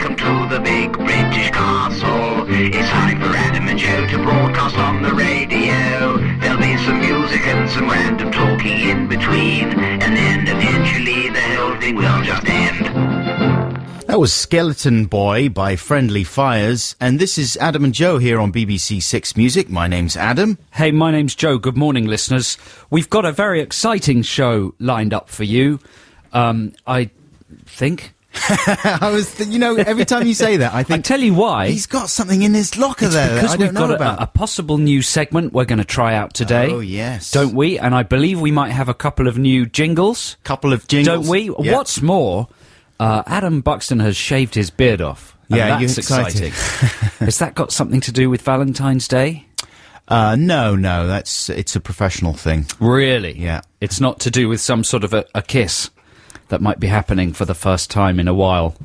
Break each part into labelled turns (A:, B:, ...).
A: welcome to the big British castle. It's time for Adam and Joe to broadcast on the radio. There'll be some music and some random talking in between, and then eventually the whole thing will just end.
B: That was Skeleton Boy by Friendly Fires, and this is Adam and Joe here on BBC Six Music. My name's Adam.
C: Hey, my name's Joe. Good morning, listeners. We've got a very exciting show lined up for you. I think.
B: Every time you say that, I think...
C: I tell you why.
B: He's got something in his locker there that I don't know about.
C: Because we've got a possible new segment we're going to try out today.
B: Oh, yes.
C: Don't we? And I believe we might have a couple of new jingles. Don't we?
B: Yep.
C: What's more... Adam Buxton has shaved his beard off.
B: Yeah,
C: that's exciting. Has that got something to do with Valentine's Day?
B: No, it's a professional thing.
C: Really?
B: Yeah.
C: It's not to do with some sort of a kiss that might be happening for the first time in a while.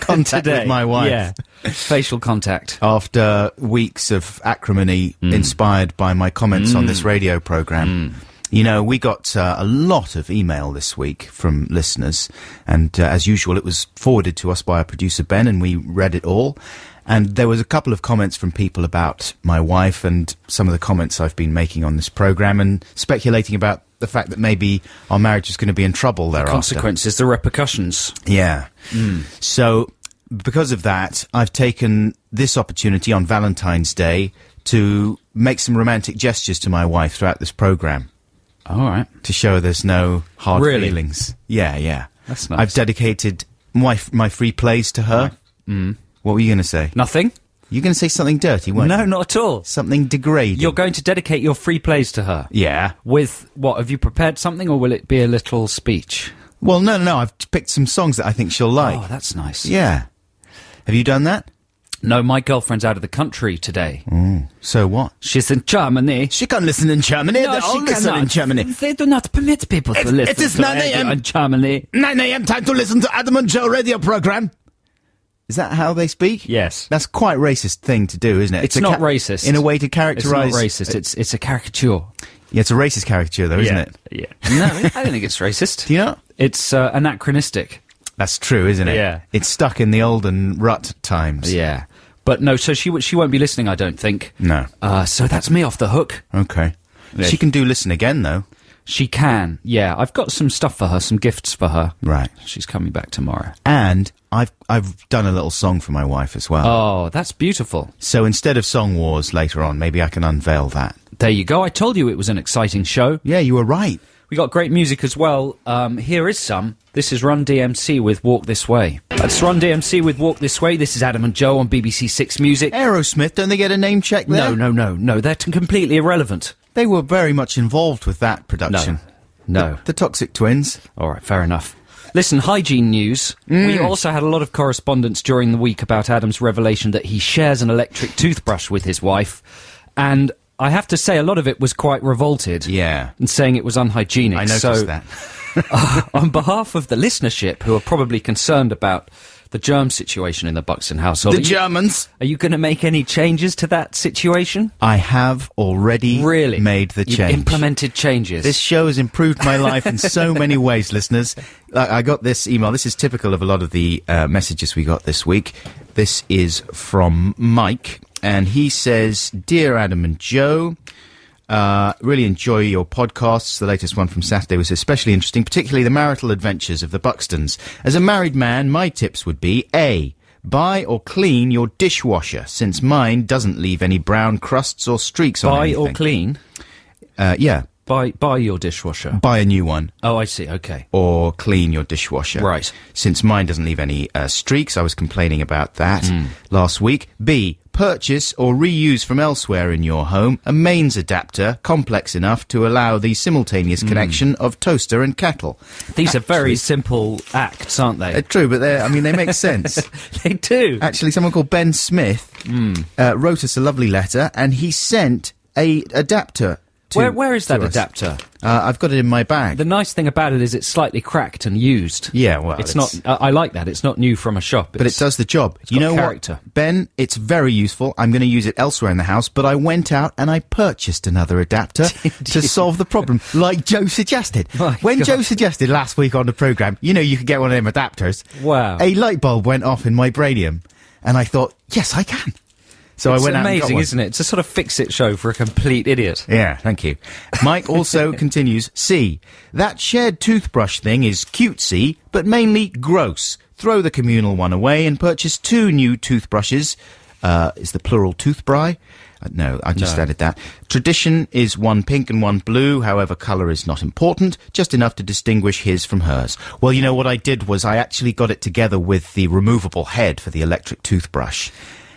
B: Contact with my wife.
C: Yeah. Facial contact.
B: After weeks of acrimony inspired by my comments on this radio programme. You know, we got a lot of email this week from listeners, and as usual, it was forwarded to us by our producer Ben, and we read it all. And there was a couple of comments from people about my wife and some of the comments I've been making on this programme, and speculating about the fact that maybe our marriage is going to be in trouble thereafter.
C: The consequences, the repercussions.
B: Yeah. So, because of that, I've taken this opportunity on Valentine's Day to make some romantic gestures to my wife throughout this programme.
C: All right.
B: To show there's no hard feelings. Yeah.
C: That's nice.
B: I've dedicated my free plays to her. What were you going to say?
C: Nothing.
B: You're going to say something dirty, weren't you?
C: No, not at all.
B: Something degrading.
C: You're going to dedicate your free plays to her?
B: Yeah.
C: With what? Have you prepared something, or will it be a little speech?
B: Well, no. I've picked some songs that I think she'll like.
C: Oh, that's nice.
B: Yeah. Have you done that?
C: No, my girlfriend's out of the country today.
B: So what?
C: She's in Germany.
B: She can't listen in Germany.
C: No,
B: They all
C: she
B: listen
C: cannot.
B: in Germany.
C: They do not permit people to listen
B: it is
C: to
B: 9 a.m.
C: in Germany.
B: 9 a.m. time to listen to Adam and Joe radio programme. Is that how they speak?
C: Yes.
B: That's quite a racist thing to do, isn't it?
C: It's not racist.
B: In a way to characterise...
C: It's not racist. It's a caricature.
B: Yeah, it's a racist caricature, though, isn't it?
C: Yeah. No, I don't think it's racist.
B: Do you know?
C: It's anachronistic.
B: That's true, isn't it?
C: Yeah.
B: It's stuck in the olden rut times.
C: Yeah. But no, so she won't be listening, I don't think.
B: No.
C: So that's me off the hook.
B: Okay.
C: Yeah.
B: She can do listen again, though.
C: She can, yeah. I've got some stuff for her, some gifts for her.
B: Right.
C: She's coming back tomorrow.
B: And I've done a little song for my wife as well.
C: Oh, that's beautiful.
B: So instead of Song Wars later on, maybe I can unveil that.
C: There you go. I told you it was an exciting show.
B: Yeah, you were right.
C: We got great music as well. Here is some. This is Run DMC with Walk This Way. That's Run DMC with Walk This Way. This is Adam and Joe on BBC Six Music.
B: Aerosmith, don't they get a name check there?
C: No. They're completely irrelevant.
B: They were very much involved with that production.
C: No.
B: The Toxic Twins.
C: All right, fair enough. Listen, hygiene news. We also had a lot of correspondence during the week about Adam's revelation that he shares an electric toothbrush with his wife. And I have to say, a lot of it was quite revolted.
B: Yeah.
C: And saying it was unhygienic.
B: I noticed that.
C: On behalf of the listenership, who are probably concerned about the germ situation in the Buxton household...
B: Germans!
C: Are you going to make any changes to that situation?
B: I have already made the change.
C: You've implemented changes.
B: This show has improved my life in so many ways, listeners. I got this email. This is typical of a lot of the messages we got this week. This is from Mike, and he says, Dear Adam and Joe... really enjoy your podcasts. The latest one from Saturday was especially interesting, particularly the marital adventures of the Buxtons. As a married man, my tips would be A. Buy or clean your dishwasher, since mine doesn't leave any brown crusts or streaks on anything.
C: Buy or clean?
B: Yeah.
C: Buy your dishwasher.
B: Buy a new one.
C: Oh, I see, okay.
B: Or clean your dishwasher.
C: Right.
B: Since mine doesn't leave any streaks, I was complaining about that last week. B. Purchase or reuse from elsewhere in your home a mains adapter complex enough to allow the simultaneous connection of toaster and kettle.
C: These are very simple acts, aren't they?
B: True, but they make sense.
C: They do.
B: Actually, someone called Ben Smith wrote us a lovely letter, and he sent a adapter
C: Where is that
B: to us.
C: adapter?
B: I've got it in my bag.
C: The nice thing about it is it's slightly cracked and used.
B: Yeah, well,
C: it's not. I like that. It's not new from a shop,
B: but it does the job. You know
C: character.
B: what, Ben? It's very useful. I'm going to use it elsewhere in the house, but I went out and I purchased another adapter to solve the problem, like Joe suggested. When Joe suggested last week on the programme, you could get one of them adapters.
C: Wow.
B: A light bulb went off in my Bradium, and I thought, yes, I can. So
C: it's
B: I went out and got
C: amazing,
B: one.
C: isn't it? It's a sort of fix-it show for a complete idiot.
B: Yeah, thank you. Mike also continues, C. That shared toothbrush thing is cutesy, but mainly gross. Throw the communal one away and purchase 2 new toothbrushes. Is the plural toothbry? No, I just added that. Tradition is 1 pink and 1 blue. However, colour is not important. Just enough to distinguish his from hers. Well, what I did was I actually got it together with the removable head for the electric toothbrush.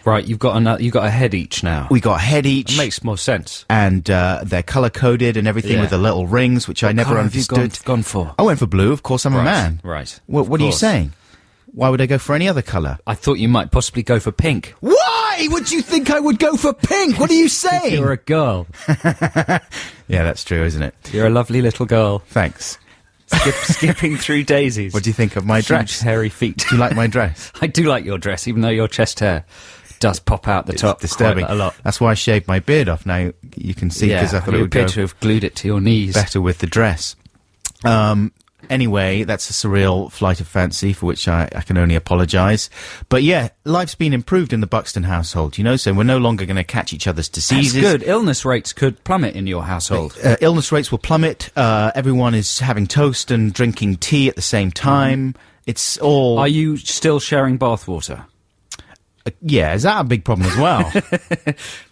C: Right, you've got a head each now.
B: We got a head each.
C: It makes more sense.
B: And they're colour-coded and everything with the little rings, which I never understood.
C: Have you gone for?
B: I went for blue. Of course, I'm a man.
C: Right.
B: What are you saying? Why would I go for any other colour?
C: I thought you might possibly go for pink.
B: Why would you think I would go for pink? What are you saying?
C: You're a girl.
B: Yeah, that's true, isn't it?
C: You're a lovely little girl.
B: Thanks.
C: Skipping through daisies.
B: What do you think of my dress?
C: Huge, hairy feet.
B: Do you like my dress?
C: I do like your dress, even though your chest hair does pop out the top.
B: Disturbing.
C: Quite a lot.
B: That's why I shaved my beard off. Now you can see because I thought it
C: you
B: would
C: appear
B: go
C: to have glued it to your knees.
B: better with the dress. Anyway, that's a surreal flight of fancy for which I can only apologise. But yeah, life's been improved in the Buxton household, so we're no longer going to catch each other's diseases.
C: That's good. Illness rates could plummet in your household.
B: Illness rates will plummet. Everyone is having toast and drinking tea at the same time. It's all...
C: Are you still sharing bathwater?
B: Yeah, is that a big problem as well?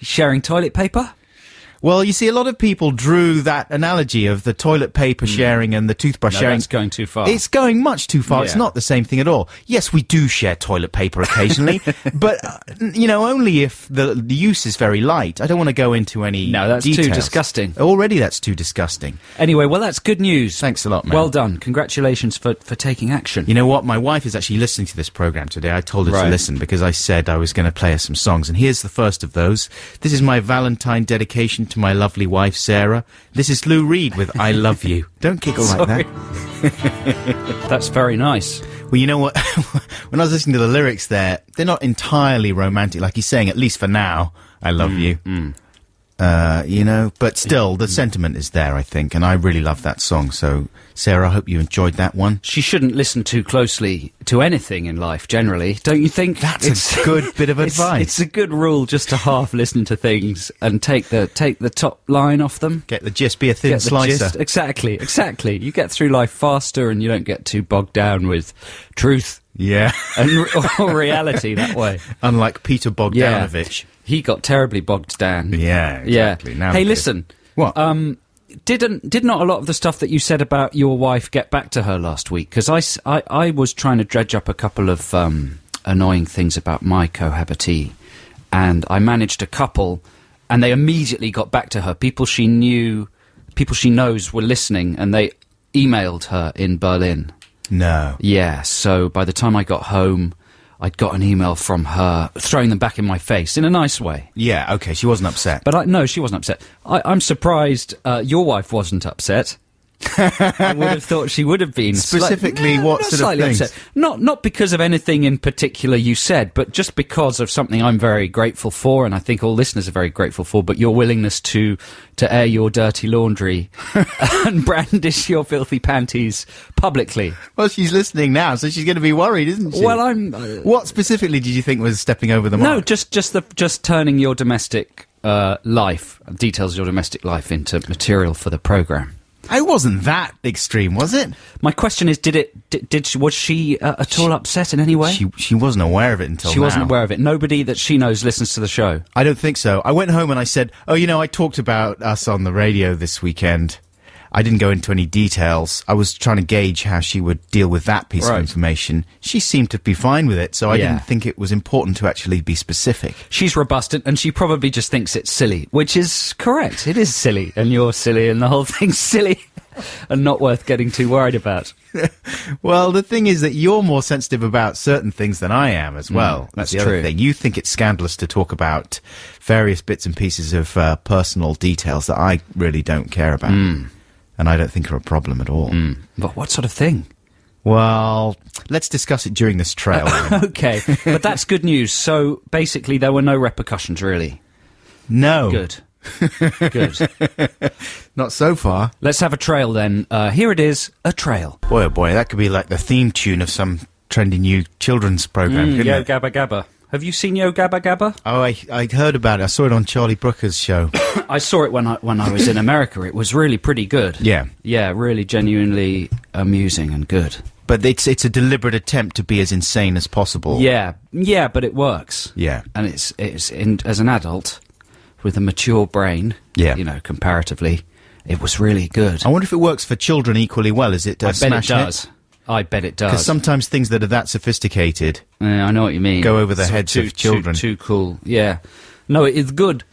C: Sharing toilet paper?
B: Well, you see, a lot of people drew that analogy of the toilet paper sharing and the toothbrush sharing.
C: That's going too far.
B: It's going much too far.
C: Yeah.
B: It's not the same thing at all. Yes, we do share toilet paper occasionally, but, only if the use is very light. I don't want to go into any
C: No, that's
B: details.
C: too disgusting.
B: Already that's too disgusting.
C: Anyway, well, that's good news.
B: Thanks a lot, man.
C: Well done. Congratulations for taking action.
B: You know what? My wife is actually listening to this programme today. I told her to listen because I said I was going to play her some songs, and here's the first of those. This is my Valentine dedication to my lovely wife, Sarah. This is Lou Reed with I Love You. Don't giggle like that.
C: That's very nice.
B: Well, you know what? When I was listening to the lyrics there, they're not entirely romantic. Like he's saying, at least for now, I love you. But still, the sentiment is there, I think, and I really love that song. So, Sarah, I hope you enjoyed that one.
C: She shouldn't listen too closely to anything in life, generally, don't you think?
B: That's a good bit of advice.
C: It's a good rule just to half listen to things and take the top line off them.
B: Get the gist, be a thin
C: Get the
B: slicer.
C: gist. Exactly. You get through life faster and you don't get too bogged down with truth
B: Yeah.
C: or reality that way.
B: Unlike Peter Bogdanovich.
C: He got terribly bogged down.
B: Yeah, exactly.
C: Yeah.
B: Now
C: hey,
B: he did.
C: listen.
B: What?
C: Did not a lot of the stuff that you said about your wife get back to her last week? Because I was trying to dredge up a couple of annoying things about my cohabitee, and I managed a couple, and they immediately got back to her. People she knows were listening, and they emailed her in Berlin.
B: No.
C: Yeah, so by the time I got home, I'd got an email from her throwing them back in my face in a nice way.
B: Yeah, okay, she wasn't upset.
C: But no, she wasn't upset. I'm surprised your wife wasn't upset. I would have thought she would have been.
B: Specifically, what sort of things?
C: Upset. Not because of anything in particular you said, but just because of something I'm very grateful for, and I think all listeners are very grateful for, but your willingness to air your dirty laundry and brandish your filthy panties publicly.
B: Well, she's listening now, so she's going to be worried, isn't she?
C: Well,
B: what specifically did you think was stepping over the mark?
C: No, just turning your domestic life, details of your domestic life into material for the programme.
B: It wasn't that extreme, was it?
C: My question is, was she at all upset in any way?
B: She wasn't aware of it until now.
C: She wasn't aware of it. Nobody that she knows listens to the show.
B: I don't think so. I went home and I said, I talked about us on the radio this weekend. I didn't go into any details. I was trying to gauge how she would deal with that piece of information. She seemed to be fine with it, so I didn't think it was important to actually be specific.
C: She's robust, and she probably just thinks it's silly, which is correct. It is silly, and you're silly, and the whole thing's silly. and not worth getting too worried about.
B: Well, the thing is that you're more sensitive about certain things than I am as well.
C: that's
B: the other
C: true.
B: thing. You think it's scandalous to talk about various bits and pieces of personal details that I really don't care about. And I don't think are a problem at all.
C: But what sort of thing?
B: Well, let's discuss it during this trail.
C: Okay, but that's good news. So basically, there were no repercussions, really.
B: No.
C: Good. Good.
B: Not so far.
C: Let's have a trail then. Here it is, a trail.
B: Boy, oh boy, that could be like the theme tune of some trendy new children's program, couldn't
C: Yo
B: it?
C: Gabba Gabba. Have you seen Yo Gabba Gabba?
B: Oh, I heard about it. I saw it on Charlie Brooker's show.
C: I saw it when I was in America. It was really pretty good.
B: Yeah.
C: Yeah, really genuinely amusing and good.
B: But it's a deliberate attempt to be as insane as possible.
C: Yeah, but it works.
B: Yeah.
C: And it's as an adult with a mature brain,
B: Yeah.
C: comparatively, it was really good.
B: I wonder if it works for children equally well. Is it
C: I bet it
B: smash hit?
C: does. I bet it does.
B: Because sometimes things that are that sophisticated
C: I know what you mean.
B: go over the
C: Sort
B: heads of children.
C: Too cool. Yeah. No, it is good.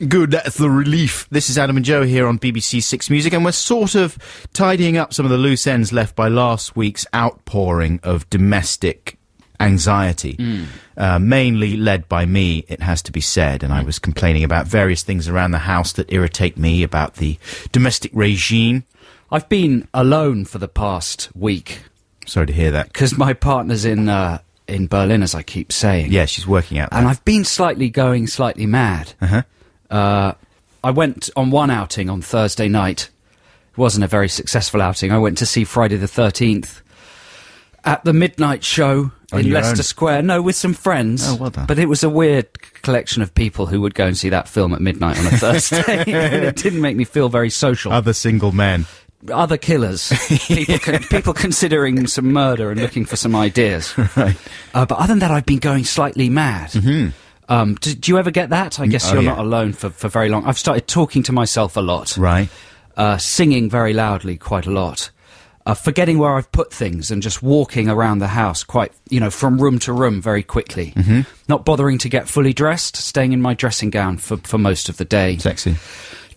B: Good, that's the relief. This is Adam and Joe here on BBC Six Music, and we're sort of tidying up some of the loose ends left by last week's outpouring of domestic anxiety, mainly led by me, it has to be said, and I was complaining about various things around the house that irritate me, about the domestic regime.
C: I've been alone for the past week
B: Sorry to hear that.
C: because my partner's in Berlin, as I keep saying.
B: Yeah, she's working out there.
C: And I've been going slightly mad. I went on one outing on Thursday night. It wasn't a very successful outing. I went to see Friday the 13th at the midnight show
B: On
C: in
B: your
C: Leicester
B: own?
C: Square. No, with some friends.
B: Oh, well done.
C: But it was a weird collection of people who would go and see that film at midnight on a Thursday. And it didn't make me feel very social.
B: Other single men.
C: Other killers. People considering some murder and looking for some ideas.
B: Right.
C: But other than that, I've been going slightly mad. Do you ever get that? I guess you're
B: yeah.
C: not alone for very long. I've started talking to myself a lot.
B: Right.
C: Singing very loudly quite a lot. Forgetting where I've put things and just walking around the house quite, from room to room very quickly. Not bothering to get fully dressed, staying in my dressing gown for most of the day.
B: Sexy.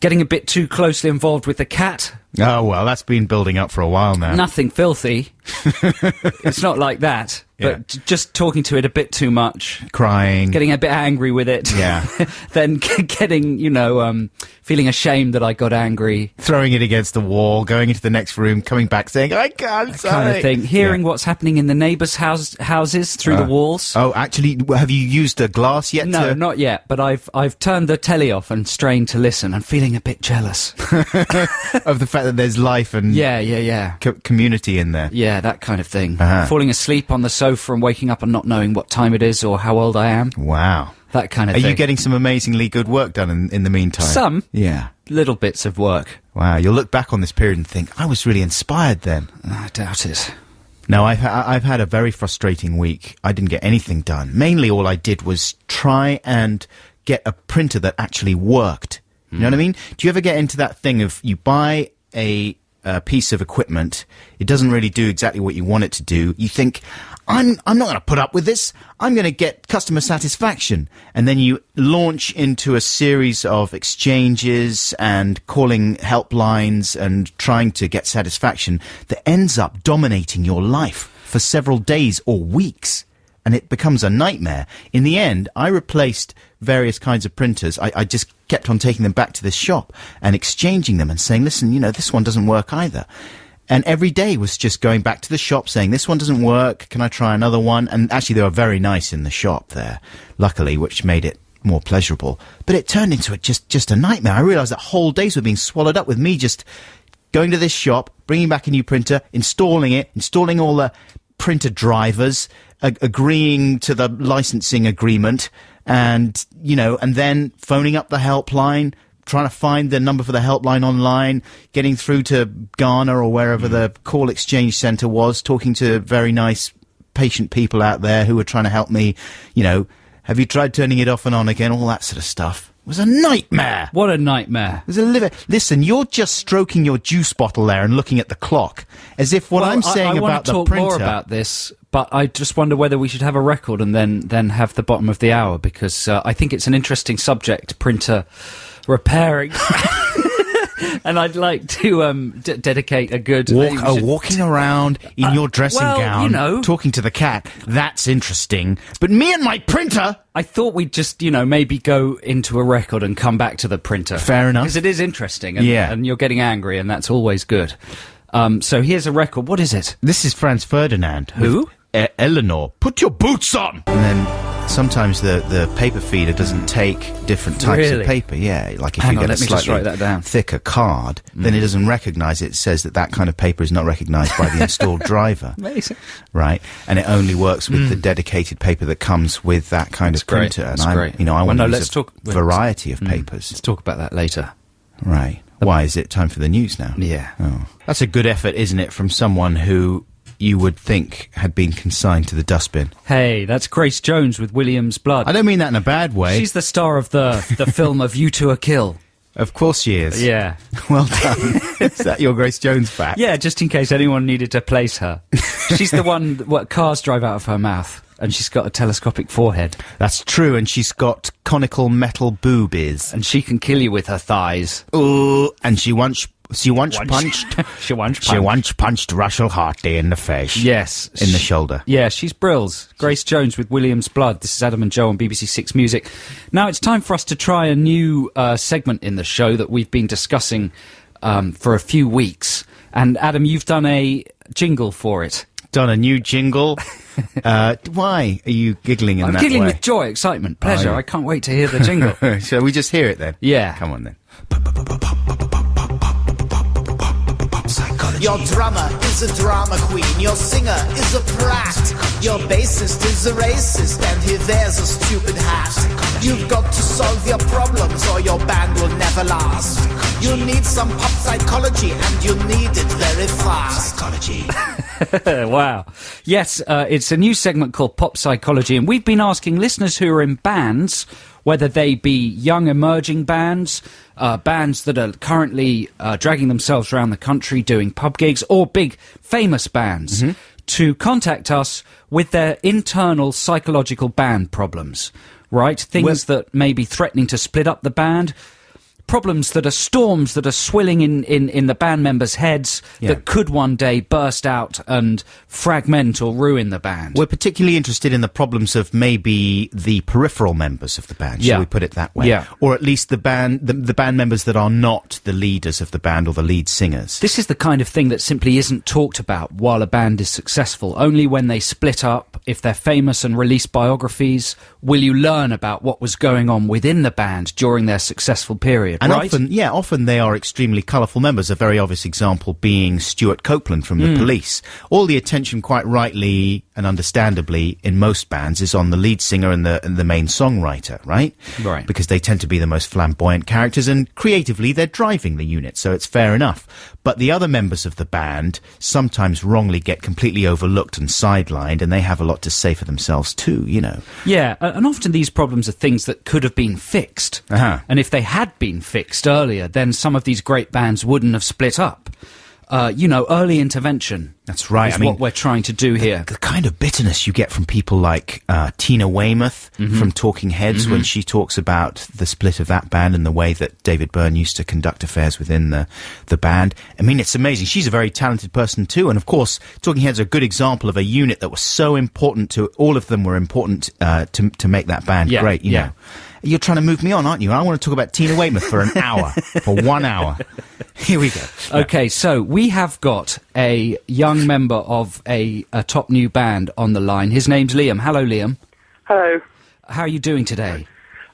C: Getting a bit too closely involved with the cat.
B: Oh, well, that's been building up for a while now.
C: Nothing filthy. It's not like that. But just talking to it a bit too much.
B: Crying.
C: Getting a bit angry with it.
B: Yeah.
C: Then getting, feeling ashamed that I got angry.
B: Throwing it against the wall, going into the next room, coming back saying, I can't say.
C: Kind of thing. Hearing what's happening in the neighbours' houses through the walls.
B: Oh, actually, have you used a glass yet?
C: No, not yet. But I've turned the telly off and strained to listen and feeling a bit jealous.
B: Of the fact that there's life and
C: Yeah.
B: community in there.
C: Yeah, that kind of thing.
B: Uh-huh.
C: Falling asleep on the sofa and waking up and not knowing what time it is or how old I am.
B: Wow.
C: That kind of
B: Are
C: thing.
B: you getting some amazingly good work done in the meantime?
C: Some.
B: Yeah.
C: Little bits of work.
B: Wow. You'll look back on this period and think, I was really inspired then.
C: I doubt it.
B: No, I've had a very frustrating week. I didn't get anything done. Mainly all I did was try and get a printer that actually worked. You know what I mean? Do you ever get into that thing of you buy a piece of equipment, it doesn't really do exactly what you want it to do. You think, I'm not going to put up with this. I'm going to get customer satisfaction. And then you launch into a series of exchanges and calling helplines and trying to get satisfaction that ends up dominating your life for several days or weeks. And it becomes a nightmare. In the end, I replaced various kinds of printers. I just kept on taking them back to this shop and exchanging them and saying, listen, this one doesn't work either. And every day was just going back to the shop saying, this one doesn't work. Can I try another one? And actually, they were very nice in the shop there, luckily, which made it more pleasurable. But it turned into just a nightmare. I realized that whole days were being swallowed up with me just going to this shop, bringing back a new printer, installing all the printer drivers, agreeing to the licensing agreement, and then phoning up the helpline, trying to find the number for the helpline online, getting through to Ghana or wherever the call exchange centre was, talking to very nice patient people out there who were trying to help me, have you tried turning it off and on again, all that sort of stuff. It was a nightmare.
C: What a nightmare.
B: It was Listen, you're just stroking your juice bottle there and looking at the clock, as if what I'm saying about the printer...
C: I want to talk more about this, but I just wonder whether we should have a record and then have the bottom of the hour, because I think it's an interesting subject, printer repairing. And I'd like to dedicate a good...
B: walking around in your dressing gown,
C: you know,
B: talking to the cat, that's interesting. But me and my printer...
C: I thought we'd just, maybe go into a record and come back to the printer.
B: Fair enough.
C: Because it is interesting, and,
B: Yeah.
C: and you're getting angry, and that's always good. So here's a record. What is it?
B: This is Franz Ferdinand.
C: Who?
B: Eleanor. Put your boots on! And then sometimes the paper feeder doesn't take different types
C: Really?
B: of paper. Yeah, like if
C: Hang
B: you
C: on,
B: get a
C: let me just
B: slightly
C: write that down.
B: thicker card, then it doesn't recognise it. It says that kind of paper is not recognised by the installed driver.
C: Amazing.
B: Right, and it only works with the dedicated paper that comes with that kind of
C: great.
B: printer. And
C: That's great.
B: I want to use
C: let's
B: a
C: talk-
B: variety of papers.
C: Let's talk about that later.
B: Right. Why is it time for the news now?
C: Yeah.
B: Oh, that's a good effort, isn't it, from someone who you would think had been consigned to the dustbin?
C: Hey, that's Grace Jones with William's Blood.
B: I don't mean that in a bad way.
C: She's the star of the film of You Two a Kill.
B: Of course she is.
C: Yeah.
B: Well done. Is that your Grace Jones fact?
C: Yeah, just in case anyone needed to place her. She's the one what cars drive out of her mouth, and she's got a telescopic forehead.
B: That's true, and she's got conical metal boobies.
C: And she can kill you with her thighs.
B: Ooh, and she once punched...
C: She once
B: She once punched Russell Hartley in the face.
C: Yes.
B: In the shoulder.
C: Yeah, she's brills. Grace Jones with William's Blood. This is Adam and Joe on BBC Six Music. Now it's time for us to try a new segment in the show that we've been discussing for a few weeks. And Adam, you've done a jingle for it.
B: Done a new jingle. Why are you giggling in
C: I'm
B: that
C: giggling
B: way?
C: with joy, excitement, pleasure.
B: Oh, yeah.
C: I can't wait to hear the jingle.
B: Shall we just hear it then?
C: Yeah.
B: Come on then.
D: Your drummer is a drama queen, your singer is a prat, your bassist is a racist, and he wears a stupid hat. You've got to solve your problems or your band will never last. You need some pop psychology and you need it very fast. Psychology.
C: Wow. Yes, it's a new segment called Pop Psychology, and we've been asking listeners who are in bands, whether they be young emerging bands, bands that are currently dragging themselves around the country doing pub gigs, or big famous bands, to contact us with their internal psychological band problems, right? Things that may be threatening to split up the band, problems that are storms that are swilling in the band members' heads that could one day burst out and fragment or ruin the band.
B: We're particularly interested in the problems of maybe the peripheral members of the band, shall we put it that way?
C: Yeah.
B: Or at least the band members that are not the leaders of the band or the lead singers.
C: This is the kind of thing that simply isn't talked about while a band is successful. Only when they split up, if they're famous and release biographies, will you learn about what was going on within the band during their successful period.
B: And
C: right?
B: often they are extremely colourful members. A very obvious example being Stuart Copeland from The Police. All the attention, quite rightly and understandably, in most bands is on the lead singer and the main songwriter, right?
C: Right.
B: Because they tend to be the most flamboyant characters, and creatively they're driving the unit, so it's fair enough. But the other members of the band sometimes wrongly get completely overlooked and sidelined, and they have a lot to say for themselves too, you know.
C: Yeah, and often these problems are things that could have been fixed.
B: Uh-huh.
C: And if they had been fixed earlier, then some of these great bands wouldn't have split up. Early intervention.
B: That's right.
C: Is what we're trying to do here.
B: The kind of bitterness you get from people like Tina Weymouth from Talking Heads when she talks about the split of that band and the way that David Byrne used to conduct affairs within the band. I mean, it's amazing. She's a very talented person too. And of course, Talking Heads are a good example of a unit that was so important to all of them were important to make that band great, you know. You're trying to move me on, aren't you? I want to talk about Tina Weymouth for an hour, for 1 hour. Here we go.
C: Okay, so we have got a young member of a top new band on the line. His name's Liam. Hello, Liam.
E: Hello.
C: How are you doing today?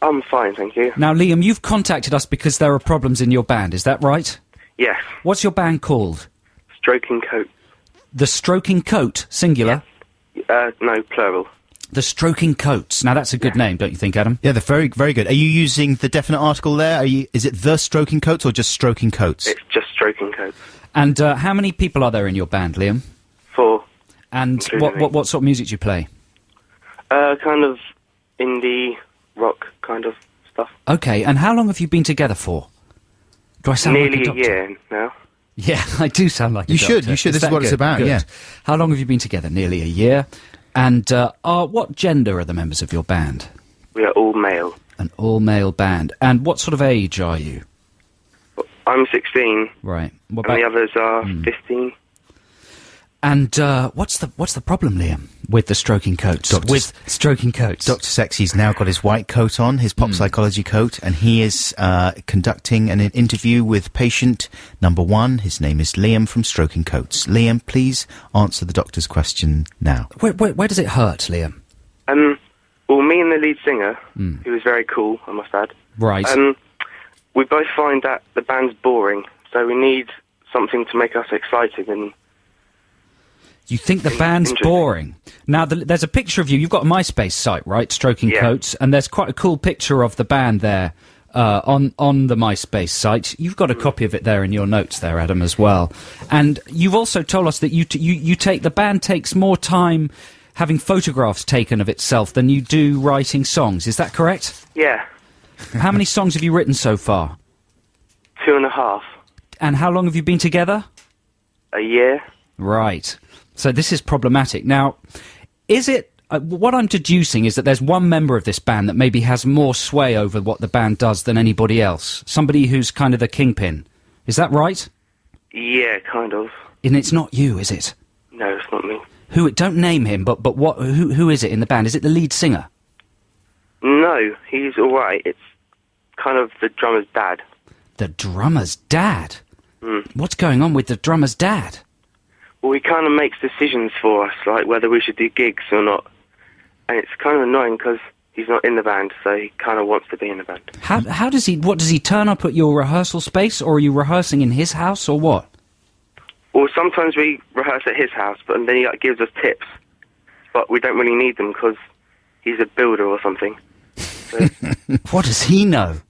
E: I'm fine, thank you.
C: Now, Liam, you've contacted us because there are problems in your band. Is that right?
E: Yes.
C: What's your band called?
E: Stroking coat.
C: The Stroking Coat, singular?
E: No, plural.
C: The Stroking Coats. Now, that's a good name, don't you think, Adam?
B: Yeah, they're very, very good. Are you using the definite article there? Is it the Stroking Coats or just Stroking Coats?
E: It's just stroking coat.
C: And how many people are there in your band, Liam?
E: 4.
C: And
E: Including me.
C: what sort of music do you play?
E: Kind of indie rock kind of stuff.
C: Okay, and how long have you been together for? Do I sound
E: Nearly
C: like a
E: a
C: doctor?
E: year now.
C: Yeah, I do sound like a
B: You
C: doctor.
B: should. This is
C: that
B: what it's
C: good?
B: about,
C: Good.
B: yeah.
C: How long have you been together? Nearly a year. And what gender are the members of your band?
E: We are all male.
C: An all-male band. And what sort of age are you?
E: I'm 16,
C: Right. What
E: and the
C: about...
E: others are 15.
C: And what's the problem, Liam, with the stroking coats? With stroking coats.
B: Dr. Sexy's now got his white coat on, his pop psychology coat, and he is conducting an interview with patient number 1. His name is Liam from Stroking Coats. Liam, please answer the doctor's question now.
C: Where does it hurt, Liam?
E: Well, me and the lead singer, who was very cool, I must add.
C: Right.
E: We both find that the band's boring, so we need something to make us exciting and...
C: You think the band's boring. Now, there's a picture of you. You've got a MySpace site, right? Stroking Coats. And there's quite a cool picture of the band there on the MySpace site. You've got a copy of it there in your notes there, Adam, as well. And you've also told us that the band takes more time having photographs taken of itself than you do writing songs. Is that correct?
E: Yeah.
C: How many songs have you written so far?
E: 2.5.
C: And how long have you been together?
E: A year.
C: Right. So this is problematic. Now, is it... what I'm deducing is that there's one member of this band that maybe has more sway over what the band does than anybody else. Somebody who's kind of the kingpin. Is that right?
E: Yeah, kind of.
C: And it's not you, is it?
E: No, it's not me.
C: Don't name him, but what? Who is it in the band? Is it the lead singer?
E: No, he's all right. It's kind of the drummer's dad.
C: The drummer's dad? What's going on with the drummer's dad?
E: Well, he kind of makes decisions for us, like whether we should do gigs or not. And it's kind of annoying because he's not in the band, so he kind of wants to be in the band.
C: How does he... What, does he turn up at your rehearsal space, or are you rehearsing in his house, or what?
E: Well, sometimes we rehearse at his house, but then he gives us tips. But we don't really need them because he's a builder or something. So,
B: What does he know?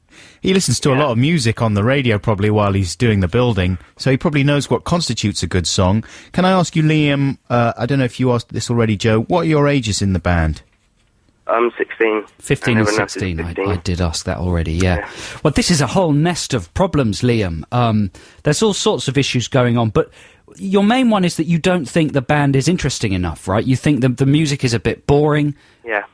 B: He listens to a lot of music on the radio probably while he's doing the building, so he probably knows what constitutes a good song. Can I ask you, Liam, I don't know if you asked this already, Joe, what are your ages in the band?
E: I'm 16.
C: 15 and 16. I did ask that already, yeah. Well, this is a whole nest of problems, Liam. There's all sorts of issues going on, but your main one is that you don't think the band is interesting enough, right? You think the music is a bit boring.
E: Yeah.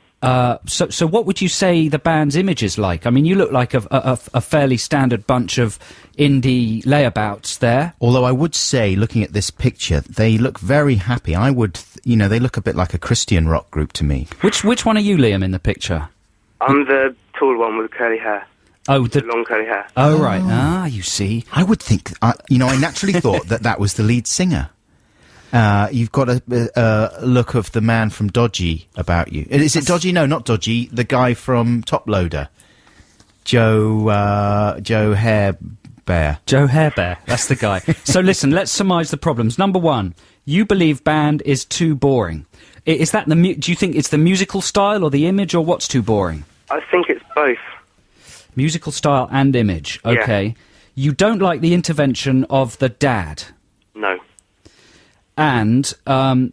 C: So what would you say the band's image is like? I mean, you look like a fairly standard bunch of indie layabouts there.
B: Although I would say, looking at this picture, they look very happy. I would, they look a bit like a Christian rock group to me.
C: Which one are you, Liam, in the picture?
E: I'm the tall one with curly hair.
C: Oh,
E: the long curly hair.
C: Oh, right. Ah, you see.
B: I would think, I naturally thought that was the lead singer. You've got a look of the man from Dodgy about you. Is it Dodgy? No, not Dodgy. The guy from Top Loader. Joe Hairbear.
C: Joe Hairbear. That's the guy. So listen, let's surmise the problems. Number 1, you believe band is too boring. Is that do you think it's the musical style or the image, or what's too boring?
E: I think it's both.
C: Musical style and image. Okay. Yeah. You don't like the intervention of the dad.
E: No.
C: And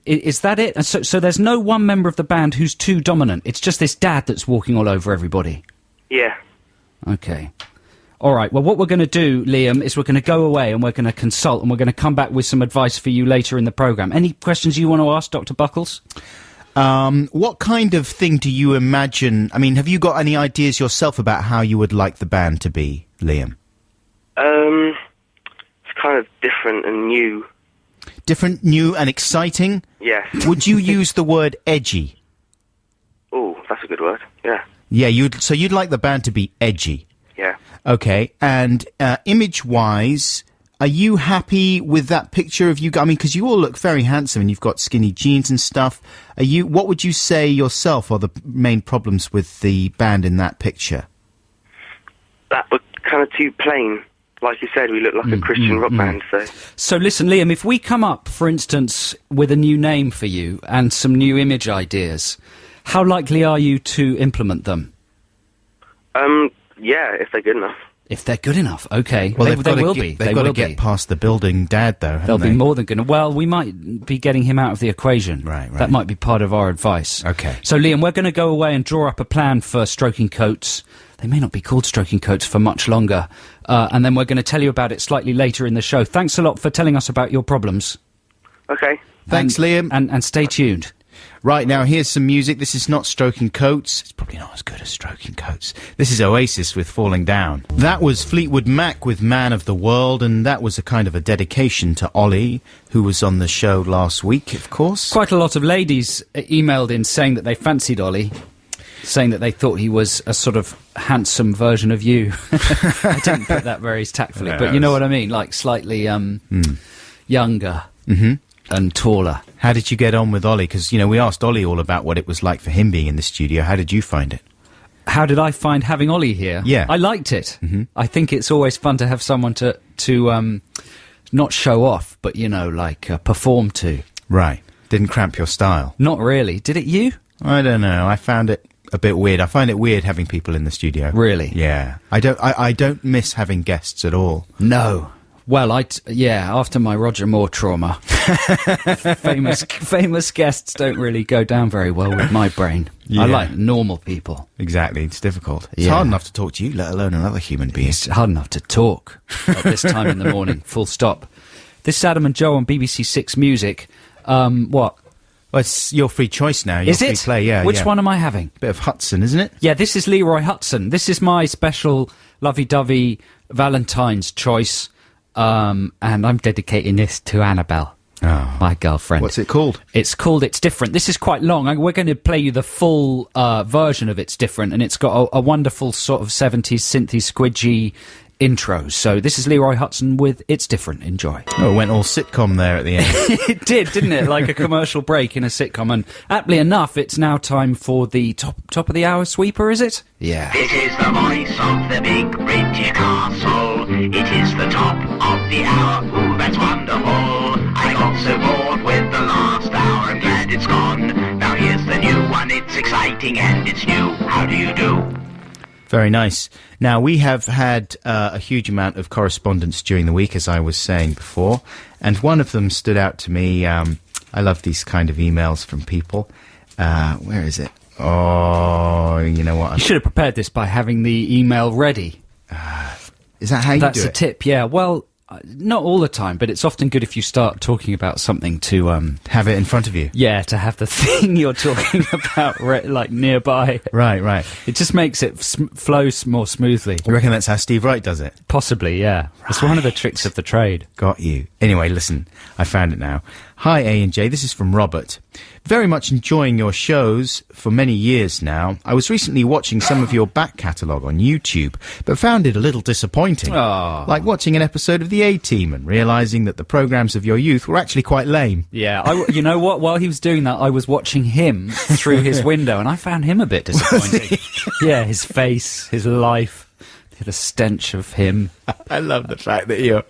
C: is that it? So there's no one member of the band who's too dominant. It's just this dad that's walking all over everybody.
E: Yeah.
C: Okay. All right. Well, what we're going to do, Liam, is we're going to go away and we're going to consult and we're going to come back with some advice for you later in the programme. Any questions you want to ask, Dr. Buckles?
B: What kind of thing do you imagine? I mean, have you got any ideas yourself about how you would like the band to be, Liam?
E: It's kind of different and new.
B: Different, new, and exciting?
E: Yes.
B: Would you use the word edgy?
E: Oh, that's a good word. Yeah.
B: Yeah, you'd like the band to be edgy.
E: Yeah.
B: Okay, and image-wise, are you happy with that picture of you? I mean, because you all look very handsome and you've got skinny jeans and stuff. What would you say yourself are the main problems with the band in that picture?
E: That was kind of too plain. Like you said, we look like a Christian rock band, so...
C: So listen, Liam, if we come up, for instance, with a new name for you and some new image ideas, how likely are you to implement them?
E: Yeah, if they're good enough.
C: If they're good enough, okay.
B: Well,
C: they will be.
B: They've got to get past the building dad, though, haven't
C: They'll
B: they?
C: be more than going to... Well, we might be getting him out of the equation.
B: Right.
C: That might be part of our advice.
B: Okay.
C: So, Liam, we're going to go away and draw up a plan for Stroking Coats. They may not be called Stroking Coats for much longer. And then we're going to tell you about it slightly later in the show. Thanks a lot for telling us about your problems.
E: Okay.
B: Thanks, Liam.
C: And stay tuned.
B: Right, now here's some music. This is not Stroking Coats. It's probably not as good as Stroking Coats. This is Oasis with Falling Down. That was Fleetwood Mac with Man of the World, and that was a kind of a dedication to Ollie, who was on the show last week, of course.
C: Quite a lot of ladies emailed in saying that they fancied Ollie, saying that they thought he was a sort of handsome version of you. I didn't put that very tactfully, but you know what I mean, like slightly younger and taller.
B: How did you get on with Ollie? Because, we asked Ollie all about what it was like for him being in the studio. How did you find it?
C: How did I find having Ollie here?
B: Yeah.
C: I liked it. I think it's always fun to have someone to not show off, but, perform to.
B: Right. Didn't cramp your style?
C: Not really. Did it you?
B: I don't know. I found it a bit weird. I find it weird having people in the studio.
C: Really?
B: Yeah. I don't miss having guests at all.
C: No. Well, after my Roger Moore trauma, famous guests don't really go down very well with my brain.
B: Yeah.
C: I like normal people.
B: Exactly, it's difficult. It's
C: Yeah.
B: hard enough to talk to you, let alone another human being.
C: It's hard enough to talk at this time in the morning, full stop. This is Adam and Joe on BBC Six Music. What?
B: Well, it's your free choice now. Your
C: Is
B: free
C: it?
B: play, yeah.
C: Which
B: yeah.
C: one am I having?
B: Bit of Hudson, isn't it?
C: Yeah, this is Leroy Hudson. This is my special lovey-dovey Valentine's choice. And I'm dedicating this to Annabelle, my girlfriend.
B: What's it called?
C: It's called It's Different. This is quite long. We're going to play you the full version of It's Different, and it's got a wonderful sort of 70s synthy squidgy intro. So this is Leroy Hudson with It's Different. Enjoy.
B: Oh, it went all sitcom there at the end.
C: It did, didn't it? Like a commercial break in a sitcom. And aptly enough, it's now time for the top of the hour sweeper, is it? Yeah.
A: This is the voice of the big British castle. It is the top of the hour. Ooh, that's wonderful. I got so bored with the last hour. I'm glad it's gone. Now here's the new one. It's exciting and it's new. How do you do?
B: Very nice. Now, we have had a huge amount of correspondence during the week, as I was saying before, and one of them stood out to me. I love these kind of emails from people. Where is it? Oh, you know what?
C: You should have prepared this by having the email ready.
B: Is that how you
C: That's
B: do
C: a
B: it?
C: tip, yeah. Well, not all the time, but it's often good if you start talking about something to...
B: Have it in front of you.
C: Yeah, to have the thing you're talking about nearby.
B: Right.
C: It just makes it flow more smoothly.
B: You reckon that's how Steve Wright does it?
C: Possibly, yeah. It's one of the tricks of the trade.
B: Got you. Anyway, listen, I found it now. Hi, A&J, this is from Robert. Very much enjoying your shows for many years now. I was recently watching some of your back catalogue on YouTube, but found it a little disappointing.
C: Oh.
B: Like watching an episode of The A-Team and realising that the programmes of your youth were actually quite lame.
C: Yeah, you know what? While he was doing that, I was watching him through his window, and I found him a bit disappointing. Yeah, his face, hhis life, the stench of him.
B: I love the fact that you're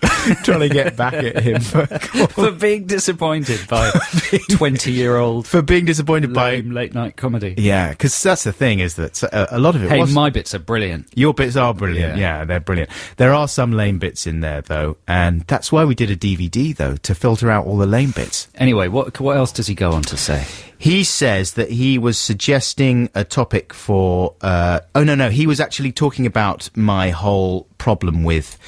B: trying to get back at him
C: For being disappointed by 20-year-old...
B: For being disappointed by...
C: late-night comedy.
B: Yeah, because that's the thing, is that a lot of it
C: Hey,
B: was...
C: my bits are brilliant.
B: Your bits are brilliant, yeah, they're brilliant. There are some lame bits in there, though, and that's why we did a DVD, though, to filter out all the lame bits.
C: Anyway, what else does he go on to say?
B: He says that he was suggesting a topic for... he was actually talking about my whole problem with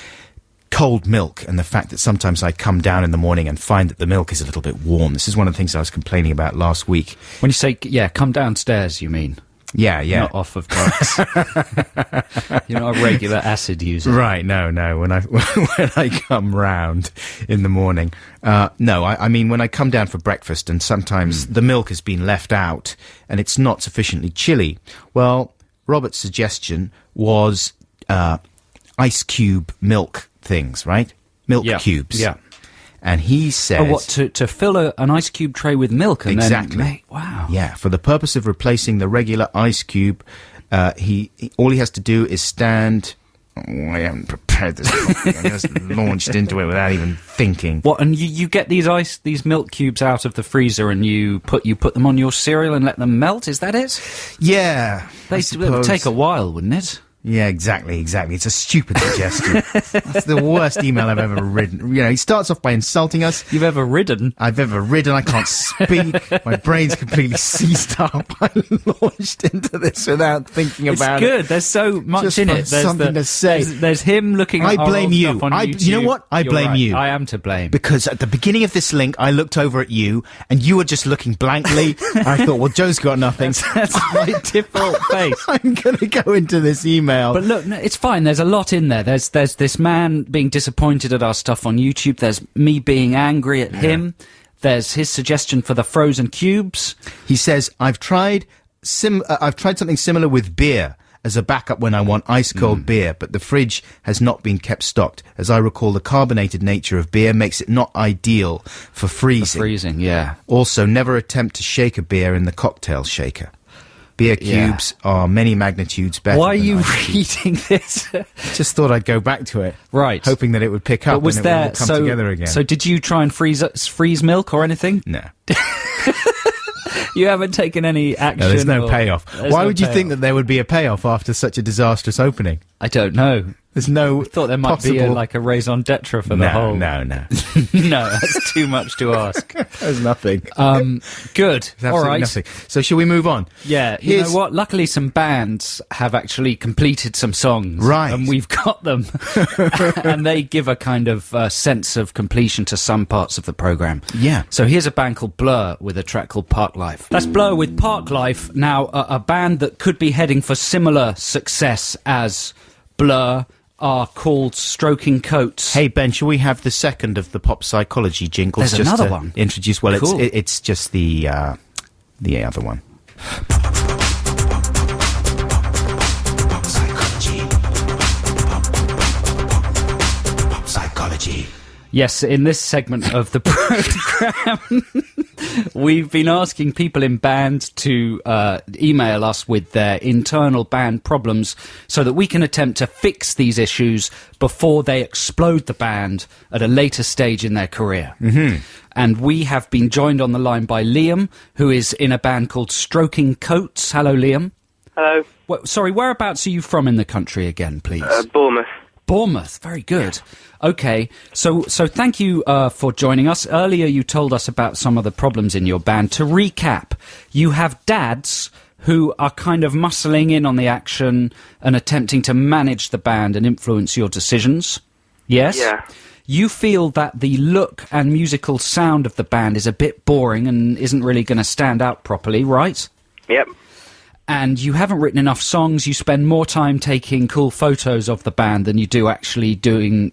B: cold milk and the fact that sometimes I come down in the morning and find that the milk is a little bit warm. This is one of the things I was complaining about last week.
C: When you say, come downstairs, you mean?
B: Yeah.
C: Not off of drugs. You're not a regular acid user.
B: Right, no. When I come round in the morning. I mean when I come down for breakfast and sometimes the milk has been left out and it's not sufficiently chilly. Well, Robert's suggestion was ice cube milk things, right? Milk cubes.
C: Yeah.
B: And he says...
C: Oh, what, to fill an ice cube tray with milk and
B: exactly.
C: then... Wow.
B: Yeah, for the purpose of replacing the regular ice cube, all he has to do is stand... Oh, I haven't prepared this properly. I just launched into it without even thinking.
C: What, and you get these milk cubes out of the freezer and you put them on your cereal and let them melt, is that it?
B: Yeah.
C: It would take a while, wouldn't it?
B: Yeah, exactly. It's a stupid suggestion. That's the worst email I've ever written. He starts off by insulting us.
C: You've ever ridden?
B: I've ever ridden. I can't speak. My brain's completely seized up. I launched into this without thinking about it.
C: It's good. There's so much
B: Just
C: in
B: for
C: it. There's
B: something to say.
C: There's him looking at
B: I blame
C: our
B: you.
C: stuff on YouTube.
B: You know what? I
C: You're
B: blame
C: right.
B: you.
C: I am to blame.
B: Because at the beginning of this link, I looked over at you, and you were just looking blankly. I thought, well, Joe's got nothing.
C: That's my default face.
B: I'm going to go into this email.
C: But look, no, it's fine. There's a lot in there. There's this man being disappointed at our stuff on YouTube. There's me being angry at him. There's his suggestion for the frozen cubes.
B: He says, I've tried something similar with beer as a backup when I want ice-cold beer, but the fridge has not been kept stocked. As I recall, the carbonated nature of beer makes it not ideal for freezing.
C: Freezing, yeah.
B: Also, never attempt to shake a beer in the cocktail shaker. Beer cubes are many magnitudes better.
C: Why are
B: than
C: you
B: ice cubes.
C: reading this?
B: Just thought I'd go back to it.
C: Right.
B: Hoping that it would pick up
C: But was
B: and it
C: there
B: would all come together again.
C: So did you try and freeze milk or anything?
B: No.
C: You haven't taken any action.
B: No, there's no
C: or-
B: payoff.
C: there's
B: Why
C: no
B: would you think
C: payoff.
B: that there would be a payoff after such a disastrous opening?
C: I don't know.
B: There's no
C: I thought there might be like a raison d'etre for the whole.
B: No.
C: No, that's too much to ask.
B: There's nothing.
C: Good.
B: There's
C: All
B: absolutely
C: right.
B: nothing. So shall we move on?
C: Yeah, you know what? Luckily, some bands have actually completed some songs.
B: Right.
C: And we've got them. And they give a kind of sense of completion to some parts of the programme.
B: Yeah.
C: So here's a band called Blur with a track called Park Life. That's Blur with Park Life. Now, a band that could be heading for similar success as Blur are called Stroking Coats.
B: Hey, Ben, shall we have the second of the pop psychology jingles?
C: There's
B: just
C: another
B: to
C: one.
B: Introduce. Well,
C: Cool.
B: it's just the other one.
D: Psychology.
C: Yes, in this segment of the programme, we've been asking people in bands to email us with their internal band problems so that we can attempt to fix these issues before they explode the band at a later stage in their career. Mm-hmm. And we have been joined on the line by Liam, who is in a band called Stroking Coats. Hello, Liam.
E: Hello.
C: Sorry, whereabouts are you from in the country again, please?
E: Bournemouth.
C: Bournemouth, very good. Okay, so thank you for joining us. Earlier you told us about some of the problems in your band. To recap, you have dads who are kind of muscling in on the action and attempting to manage the band and influence your decisions. Yes?
E: Yeah.
C: You feel that the look and musical sound of the band is a bit boring and isn't really going to stand out properly, right?
E: Yep.
C: And you haven't written enough songs. You spend more time taking cool photos of the band than you do actually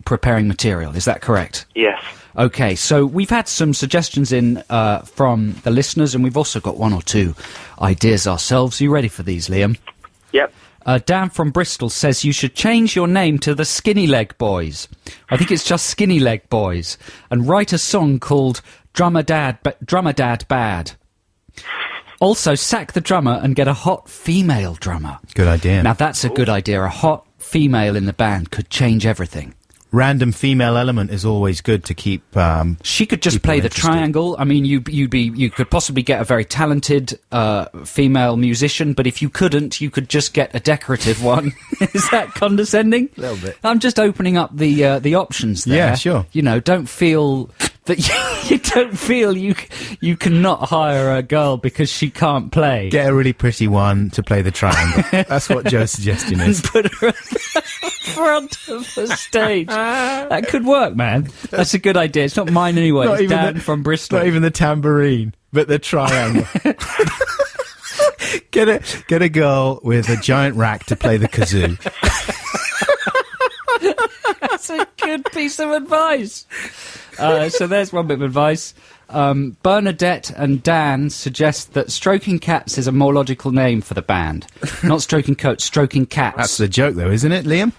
C: preparing material. Is that correct?
E: Yes.
C: Okay, so we've had some suggestions in from the listeners, and we've also got one or two ideas ourselves. Are you ready for these, Liam?
E: Yep.
C: Dan from Bristol says you should change your name to the Skinny Leg Boys. I think it's just Skinny Leg Boys. And write a song called Drummer Dad Bad. Also, sack the drummer and get a hot female drummer.
B: Good idea.
C: Now, that's a good idea. A hot female in the band could change everything.
B: Random female element is always good to keep.
C: She could just
B: people
C: play the
B: interested.
C: triangle. I mean, you could possibly get a very talented female musician, but if you couldn't, you could just get a decorative one. Is that condescending?
B: A little bit.
C: I'm just opening up the options there.
B: Yeah, sure.
C: You know, don't feel that you don't feel you cannot hire a girl because she can't play.
B: Get a really pretty one to play the triangle. That's what Joe's suggestion is.
C: Put her at the front of the stage. That could work, man. That's a good idea. It's not mine anyway.
B: Not
C: It's
B: even
C: Dan
B: the-
C: from Bristol.
B: Not even the tambourine, but the triangle. Get a girl with a giant rack to play the kazoo.
C: That's a good piece of advice. So there's one bit of advice. Bernadette and Dan suggest that Stroking Cats is a more logical name for the band. Not Stroking Coats, Stroking Cats.
B: That's the joke, though, isn't it, Liam?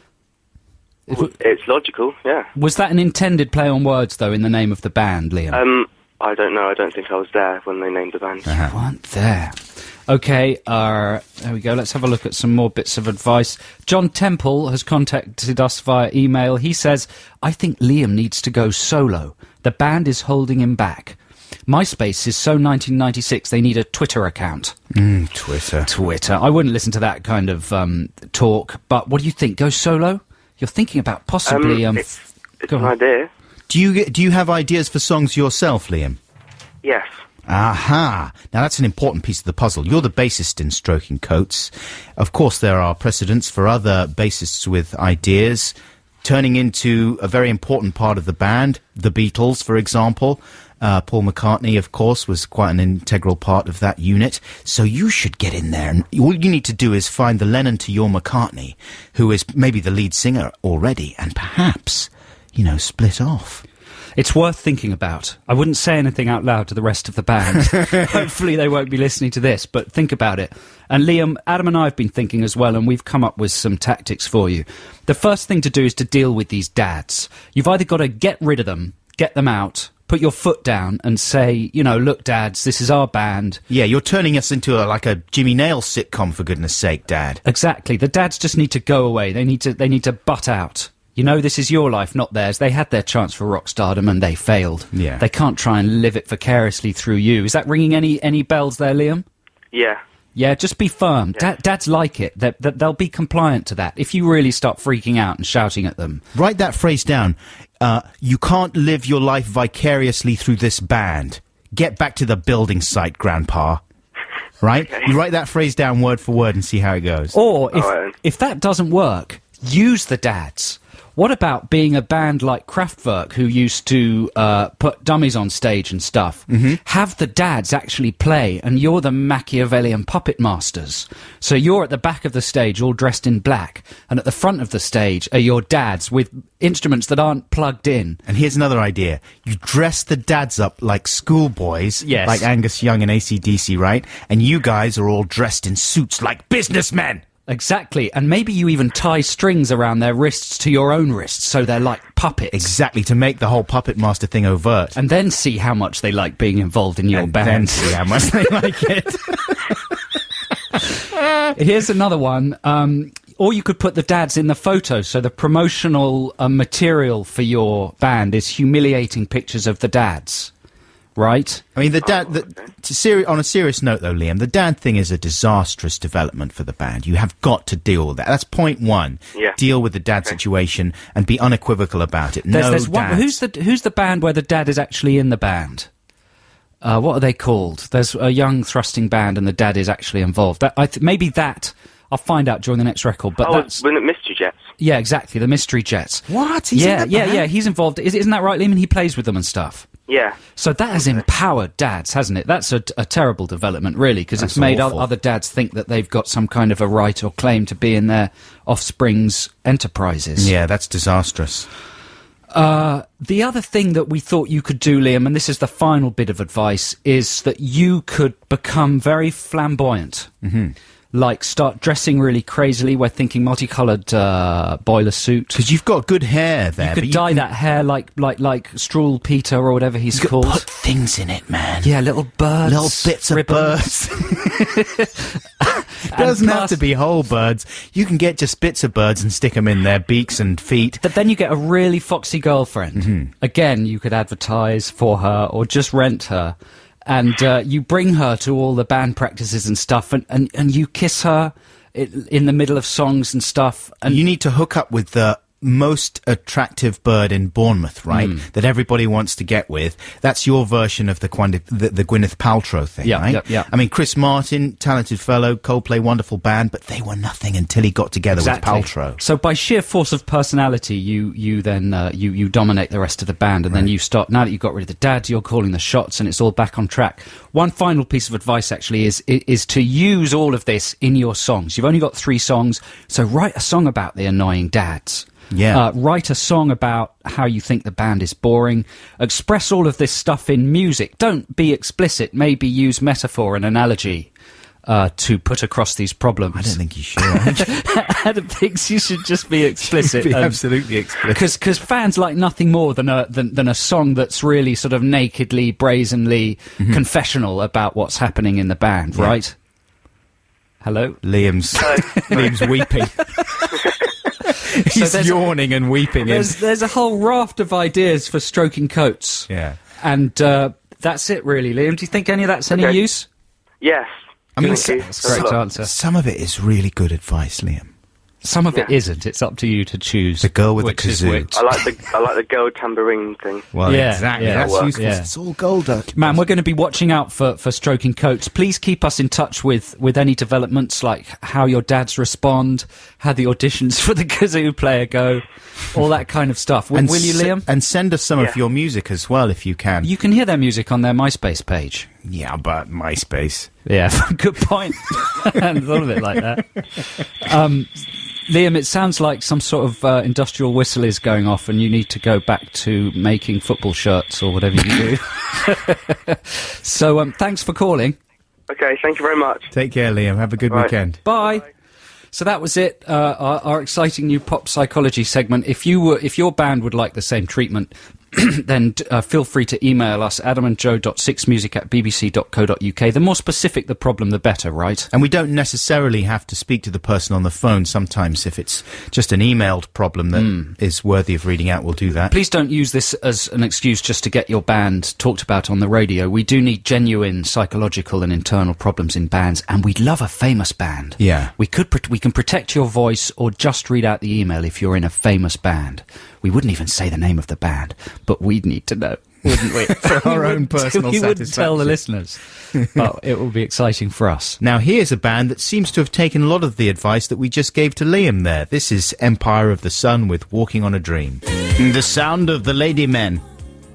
E: It's logical, yeah.
C: Was that an intended play on words, though, in the name of the band, Liam?
E: I don't know. I don't think I was there when they named the band.
C: You weren't there. Okay, there we go. Let's have a look at some more bits of advice. John Temple has contacted us via email. He says, I think Liam needs to go solo. The band is holding him back. MySpace is so 1996 they need a Twitter account.
B: Twitter.
C: I wouldn't listen to that kind of talk, but what do you think? Go solo? You're thinking about possibly...
E: it's an idea.
B: Do you have ideas for songs yourself, Liam?
E: Yes.
B: Aha! Now that's an important piece of the puzzle. You're the bassist in Stroking Coats. Of course, there are precedents for other bassists with ideas turning into a very important part of the band. The Beatles, for example. Paul McCartney, of course, was quite an integral part of that unit. So you should get in there, and all you need to do is find the Lennon to your McCartney, who is maybe the lead singer already, and perhaps, split off.
C: It's worth thinking about. I wouldn't say anything out loud to the rest of the band. Hopefully they won't be listening to this, but think about it. And Liam, Adam and I have been thinking as well, and we've come up with some tactics for you. The first thing to do is to deal with these dads. You've either got to get rid of them, get them out, put your foot down and say, look, dads, this is our band.
B: Yeah, you're turning us into a Jimmy Nail sitcom, for goodness sake, Dad.
C: Exactly. The dads just need to go away. They need to butt out. This is your life, not theirs. They had their chance for rock stardom and they failed.
B: Yeah.
C: They can't try and live it vicariously through you. Is that ringing any bells there, Liam?
E: Yeah.
C: Yeah, just be firm.
E: Yeah.
C: Dads like it. They'll be compliant to that if you really start freaking out and shouting at them.
B: Write that phrase down. You can't live your life vicariously through this band. Get back to the building site, Grandpa. Right?
E: Okay.
B: You write that phrase down word for word and see how it goes.
C: Or
E: Alright.
C: if that doesn't work, use the dads. What about being a band like Kraftwerk, who used to put dummies on stage and stuff? Mm-hmm. Have the dads actually play, and you're the Machiavellian puppet masters. So you're at the back of the stage, all dressed in black, and at the front of the stage are your dads with instruments that aren't plugged in.
B: And here's another idea. You dress the dads up like schoolboys,
C: yes,
B: like Angus Young and AC/DC, right? And you guys are all dressed in suits like businessmen.
C: Exactly, and maybe you even tie strings around their wrists to your own wrists, so they're like puppets.
B: Exactly, to make the whole puppet master thing overt.
C: And then see how much they like being involved in your band.
B: Then see how much they like it.
C: Here's another one. Or you could put the dads in the photo, so the promotional material for your band is humiliating pictures of the dads. Right?
B: I mean, on a serious note, though, Liam, the dad thing is a disastrous development for the band. You have got to deal with that. That's point one.
E: Yeah.
B: Deal with the dad situation and be unequivocal about it.
C: There's one, who's the band where the dad is actually in the band? What are they called? There's a young thrusting band and the dad is actually involved. Maybe that... I'll find out during the next record, but that's...
E: Wasn't it Mystery Jets?
C: Yeah, exactly, the Mystery Jets.
B: What? He's in that band?
C: Yeah, he's involved. Isn't that right, Liam? And he plays with them and stuff.
E: Yeah.
C: So that has empowered dads, hasn't it? That's a terrible development, really, because it's made other dads think that they've got some kind of a right or claim to be in their offspring's enterprises.
B: Yeah, that's disastrous.
C: The other thing that we thought you could do, Liam, and this is the final bit of advice, is that you could become very flamboyant. Mm-hmm. Like, start dressing really crazily. We're thinking multicoloured boiler suit.
B: Because you've got good hair there.
C: You could dye that hair like Struhl Peter or whatever he's called.
B: Put things in it, man.
C: Yeah, little birds.
B: Little bits
C: ribbons.
B: of birds. It doesn't have to be whole birds. You can get just bits of birds and stick them in their beaks and feet.
C: But then you get a really foxy girlfriend. Mm-hmm. Again, you could advertise for her or just rent her. And you bring her to all the band practices and stuff, and you kiss her in the middle of songs and stuff. And
B: you need to hook up with the most attractive bird in Bournemouth, right? That everybody wants to get with. That's your version of the Gwyneth Paltrow thing, right?
C: Yeah.
B: I mean, Chris Martin, talented fellow, Coldplay, wonderful band, but they were nothing until he got together with Paltrow.
C: So by sheer force of personality, you then dominate the rest of the band, and then you start. Now that you've got rid of the dads, you're calling the shots, and it's all back on track. One final piece of advice, actually, is to use all of this in your songs. You've only got 3 songs, so write a song about the annoying dads.
B: Yeah.
C: Write a song about how you think the band is boring. Express all of this stuff in music. Don't be explicit. Maybe use metaphor and analogy to put across these problems.
B: I don't think you should.
C: Adam thinks you should just be explicit.
B: Be absolutely explicit.
C: Because fans like nothing more than a song that's really sort of nakedly, brazenly confessional about what's happening in the band, right? Hello?
B: Liam's weeping. He's yawning and weeping.
C: There's a whole raft of ideas for Stroking Coats.
B: Yeah.
C: And That's it, really, Liam. Do you think any of that's any
E: Okay.
C: use?
E: Yes.
B: I mean,
E: Thank you.
C: That's a great answer.
B: some of it is really good advice, Liam.
C: Some of it
E: Yeah.
C: isn't. It's up to you to choose.
B: The girl with the
C: which is
B: kazoo.
C: which.
E: I like the gold tambourine thing.
B: Well,
C: Yeah,
B: exactly.
C: yeah.
B: That's
E: Work.
B: useful.
C: Yeah.
B: It's all gold.
C: Man, we're going to be watching out for stroking coats. Please keep us in touch with any developments, like how your dads respond, how the auditions for the kazoo player go, all that kind of stuff. Will you, Liam?
B: And send us some
E: Yeah.
B: of your music as well, if you can.
C: You can hear their music on their MySpace page.
B: Yeah, but MySpace.
C: Yeah, good point. I hadn't thought of it like that. Liam, it sounds like some sort of industrial whistle is going off and you need to go back to making football shirts or whatever you do. So thanks for calling.
E: Okay, thank you very much.
B: Take care, Liam. Have a good
E: Right.
B: weekend.
C: Bye. So that was it, our exciting new pop psychology segment. If your band would like the same treatment, then feel free to email us, adamandjoe.sixmusic@bbc.co.uk. The more specific the problem, the better, right?
B: And we don't necessarily have to speak to the person on the phone. Sometimes if it's just an emailed problem that is worthy of reading out, we'll do that.
C: Please don't use this as an excuse just to get your band talked about on the radio. We do need genuine psychological and internal problems in bands, and we'd love a famous band.
B: Yeah.
C: We can protect your voice or just read out the email if you're in a famous band. We wouldn't even say the name of the band, but we'd need to know, wouldn't we?
B: For our own personal
C: We wouldn't tell the
B: satisfaction.
C: listeners, but it will be exciting for us.
B: Now, here's a band that seems to have taken a lot of the advice that we just gave to Liam there. This is Empire of the Sun with Walking on a Dream. The sound of the lady men.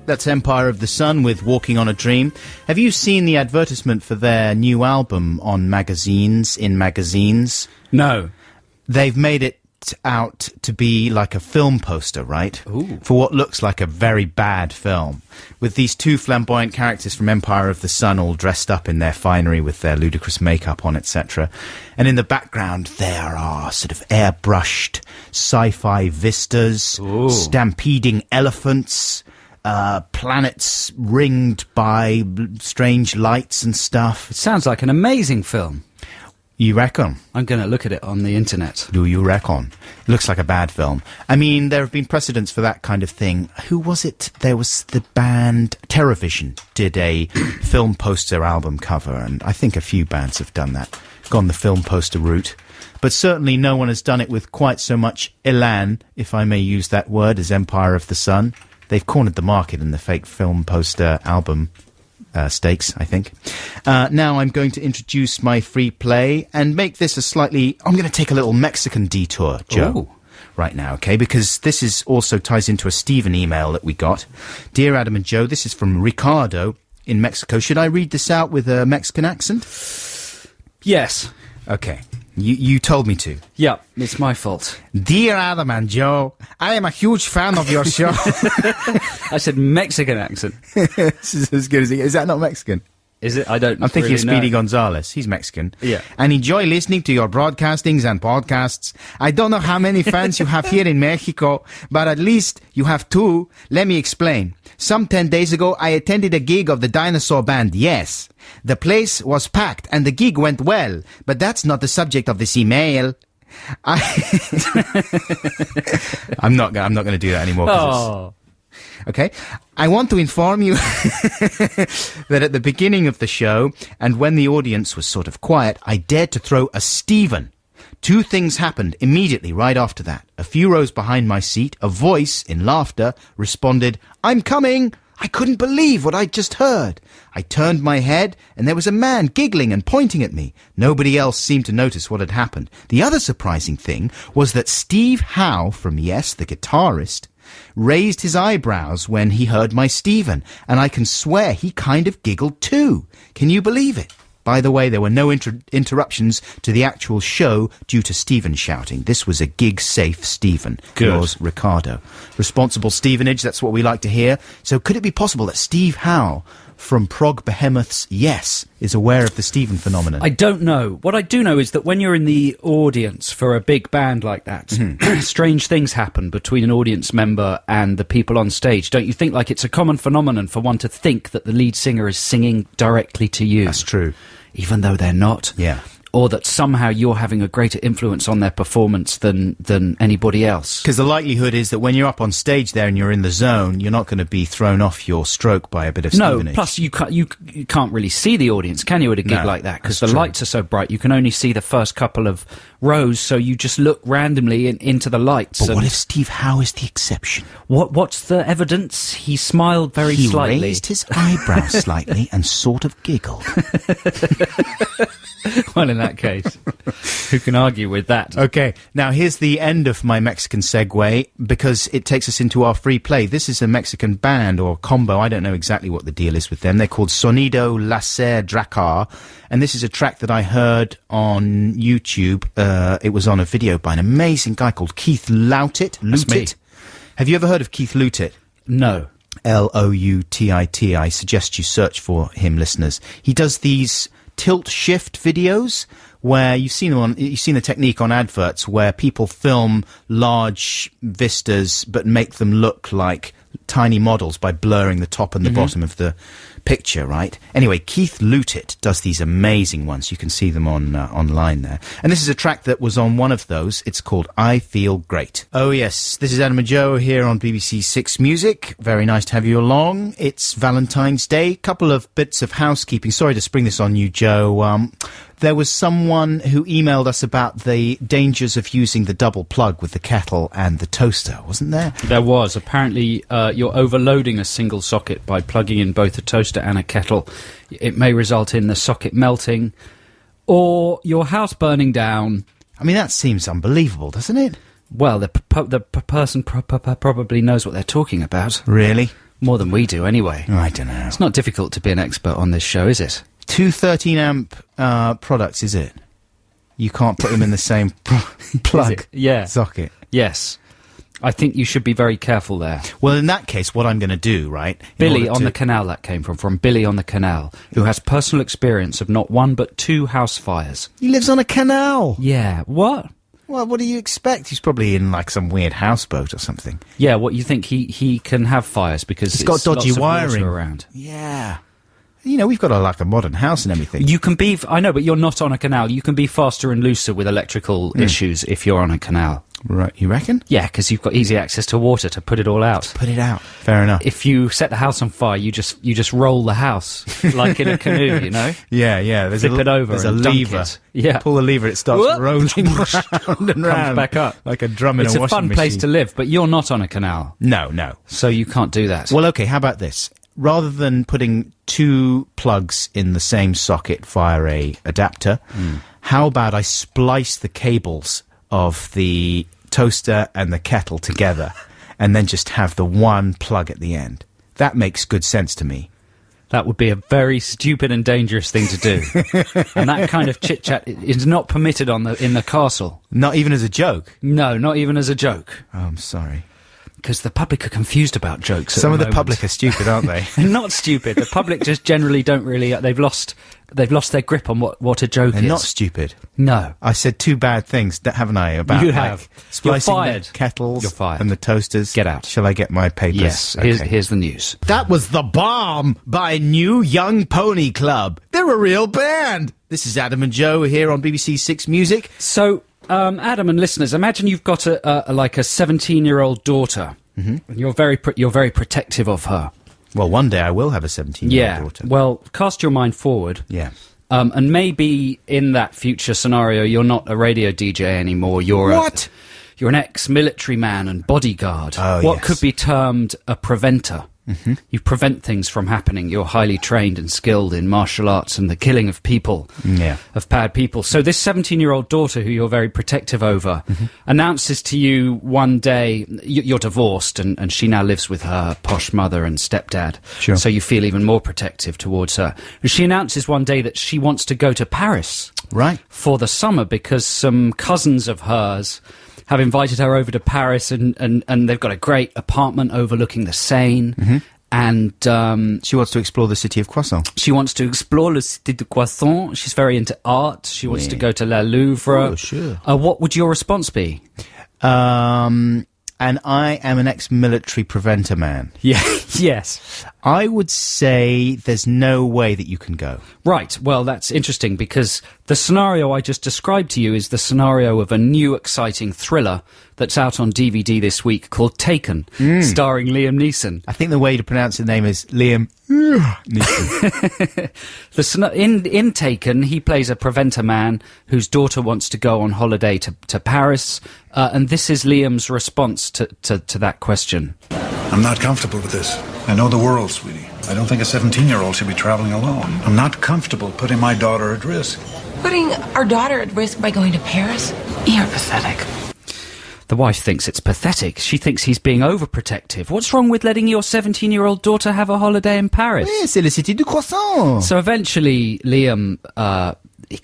B: That's Empire of the Sun with Walking on a Dream. Have you seen the advertisement for their new album on magazines, in magazines?
C: No.
B: They've made it out to be like a film poster, right?
C: Ooh.
B: For what looks like a very bad film. With these two flamboyant characters from Empire of the Sun all dressed up in their finery with their ludicrous makeup on, etc. And in the background there are sort of airbrushed sci-fi vistas,
C: Ooh.
B: stampeding elephants, planets ringed by strange lights and stuff.
C: It sounds like an amazing film.
B: You reckon?
C: I'm going to look at it on the internet.
B: Do you reckon? Looks like a bad film. I mean, there have been precedents for that kind of thing. Who was it? There was the band Terrorvision did a film poster album cover, and I think a few bands have done that, gone the film poster route. But certainly no one has done it with quite so much elan, if I may use that word, as Empire of the Sun. They've cornered the market in the fake film poster album stakes, I think. Now I'm going to introduce my free play and make this a slightly... I'm going to take a little Mexican detour, Joe.
C: Ooh.
B: Right now, okay? Because this is also ties into a Stephen email that we got. Dear Adam and Joe, this is from Ricardo in Mexico. Should I read this out with a Mexican accent?
C: Yes.
B: Okay. You told me to.
C: Yeah, it's my fault.
B: Dear Adam and Joe, I am a huge fan of your show.
C: I said Mexican accent.
B: This is as good as it is. Is that not Mexican?
C: Is it? I don't
B: I'm thinking
C: really
B: of Speedy
C: know.
B: Gonzalez. He's Mexican.
C: Yeah.
B: And enjoy listening to your broadcastings and podcasts. I don't know how many fans you have here in Mexico, but at least you have two. Let me explain. Some 10 days ago, I attended a gig of the Dinosaur Band, Yes. The place was packed and the gig went well, but that's not the subject of this email. I'm not going to do that anymore. 'Cause
C: Oh.
B: Okay. I want to inform you that at the beginning of the show, and when the audience was sort of quiet, I dared to throw a Stephen. Two things happened immediately right after that. A few rows behind my seat, a voice in laughter responded, "I'm coming!" I couldn't believe what I'd just heard. I turned my head, and there was a man giggling and pointing at me. Nobody else seemed to notice what had happened. The other surprising thing was that Steve Howe from Yes, the guitarist, raised his eyebrows when he heard my Stephen, and I can swear he kind of giggled too. Can you believe it? By the way, there were no interruptions to the actual show due to Stephen shouting. This was a gig-safe Stephen.
C: Good.
B: Yours, Ricardo. Responsible Stevenage, that's what we like to hear. So could it be possible that Steve Howe from prog behemoths Yes is aware of the Stephen phenomenon?
C: I don't know. What I do know is that when you're in the audience for a big band like that, strange things happen between an audience member and the people on stage. Don't you think like it's a common phenomenon for one to think that the lead singer is singing directly to you?
B: That's true.
C: Even though they're not?
B: Yeah.
C: or that somehow you're having a greater influence on their performance than anybody else.
B: Because the likelihood is that when you're up on stage there and you're in the zone, you're not going to be thrown off your stroke by a bit of Stevenage.
C: No, plus you can't really see the audience, can you, at a gig like that? Because the lights are so bright, you can only see the first couple of rows, so you just look randomly into the lights.
B: But what if Steve Howe is the exception?
C: What's the evidence? He smiled very slightly.
B: He raised his eyebrows slightly and sort of giggled.
C: Well, in that case, who can argue with that?
B: Okay, now here's the end of my Mexican segue, because it takes us into our free play. This is a Mexican band or combo. I don't know exactly what the deal is with them. They're called Sonido Láser Dracar, and this is a track that I heard on YouTube. It was on a video by an amazing guy called Keith Loutit.
C: That's me.
B: Have you ever heard of Keith Loutit?
C: No.
B: Loutit. I suggest you search for him, listeners. He does these tilt shift videos where you've seen the technique on adverts where people film large vistas but make them look like tiny models by blurring the top and the bottom of the picture, right? Anyway, Keith Loutit does these amazing ones. You can see them on online there. And this is a track that was on one of those. It's called I Feel Great. Oh yes, this is Adam and Joe here on BBC Six Music. Very nice to have you along. It's Valentine's Day. Couple of bits of housekeeping. Sorry to spring this on you, Joe. There was someone who emailed us about the dangers of using the double plug with the kettle and the toaster, wasn't there?
C: There was. Apparently, you're overloading a single socket by plugging in both a toaster and a kettle. It may result in the socket melting or your house burning down.
B: I mean, that seems unbelievable, doesn't it?
C: Well, the person probably knows what they're talking about.
B: Really?
C: More than we do, anyway.
B: I don't know.
C: It's not difficult to be an expert on this show, is it?
B: Two 13-amp products, is it? You can't put them in the same plug socket.
C: Yes. I think you should be very careful there.
B: Well, in that case, what I'm going to do, right...
C: Billy on the Canal, that came from Billy on the Canal, who has personal experience of not one but two house fires.
B: He lives on a canal!
C: Yeah, what?
B: Well, what do you expect? He's probably in, like, some weird houseboat or something.
C: Yeah, what, you think he can have fires because
B: he's got dodgy
C: lots of
B: wiring
C: water around?
B: Yeah. You know, we've got a modern house and everything.
C: You can be... I know, but you're not on a canal. You can be faster and looser with electrical issues if you're on a canal.
B: Right, you reckon?
C: Yeah, because you've got easy access to water to put it all out.
B: Put it out. Fair enough.
C: If you set the house on fire, you just roll the house like in a canoe, you know?
B: Yeah.
C: Flip it over.
B: There's
C: and
B: a lever.
C: Dunk it. Yeah.
B: Pull the lever, it starts rolling round and round.
C: Comes back up
B: like a drum in a washing machine.
C: It's a fun place to live, but you're not on a canal.
B: No.
C: So you can't do that.
B: Well, okay. How about this? Rather than putting two plugs in the same socket via a adapter, how about I splice the cables of the toaster and the kettle together and then just have the one plug at the end? That makes good sense to me.
C: That would be a very stupid and dangerous thing to do. And that kind of chit-chat is not permitted in the castle.
B: Not even as a joke?
C: No, not even as a joke.
B: Oh, I'm sorry.
C: Because the public are confused about jokes.
B: Some of the public are stupid, aren't they?
C: Not stupid. The public just generally don't really... They've lost their grip on what a joke is.
B: They're not stupid.
C: No.
B: I said two bad things, haven't I? About
C: you have.
B: Splicing
C: You're fired.
B: the kettles
C: You're fired.
B: and the toasters.
C: Get out.
B: Shall I get my papers?
C: Yes.
B: Okay.
C: Here's the news.
B: That was The Bomb by New Young Pony Club. They're a real band. This is Adam and Joe here on BBC Six Music.
C: So, Adam and listeners, imagine you've got a 17-year-old daughter. Mm-hmm. And you're very protective of her.
B: Well, one day I will have a 17-year-old daughter.
C: Well, cast your mind forward.
B: Yeah.
C: And maybe in that future scenario, you're not a radio DJ anymore. You're an ex-military man and bodyguard.
B: Oh,
C: what
B: yes.
C: could be termed a preventer. Mm-hmm. You prevent things from happening. You're highly trained and skilled in martial arts and the killing of people, of bad people. So this 17-year-old daughter, who you're very protective over, announces to you one day, you're divorced, and she now lives with her posh mother and stepdad.
B: Sure.
C: So you feel even more protective towards her. And she announces one day that she wants to go to Paris for the summer because some cousins of hers have invited her over to Paris, and they've got a great apartment overlooking the Seine. Mm-hmm. And
B: she wants to explore the city of croissant.
C: She wants to explore le cité de croissant. She's very into art. She wants to go to La Louvre.
B: Oh, sure.
C: What would your response be?
B: And I am an ex-military preventer man.
C: Yeah. Yes.
B: I would say there's no way that you can go.
C: Right. Well, that's interesting because The scenario I just described to you is the scenario of a new exciting thriller that's out on DVD this week called Taken, starring Liam Neeson.
B: I think the way to pronounce his name is Liam Neeson.
C: In Taken, he plays a preventer man whose daughter wants to go on holiday to Paris, and this is Liam's response to that question.
F: I'm not comfortable with this. I know the world, sweetie. I don't think a 17-year-old should be traveling alone. I'm not comfortable putting my daughter at risk.
G: Putting our daughter at risk by going to Paris? You're pathetic.
C: The wife thinks it's pathetic. She thinks he's being overprotective. What's wrong with letting your 17-year-old daughter have a holiday in Paris?
B: Oui, c'est la cité du croissant.
C: So eventually, Liam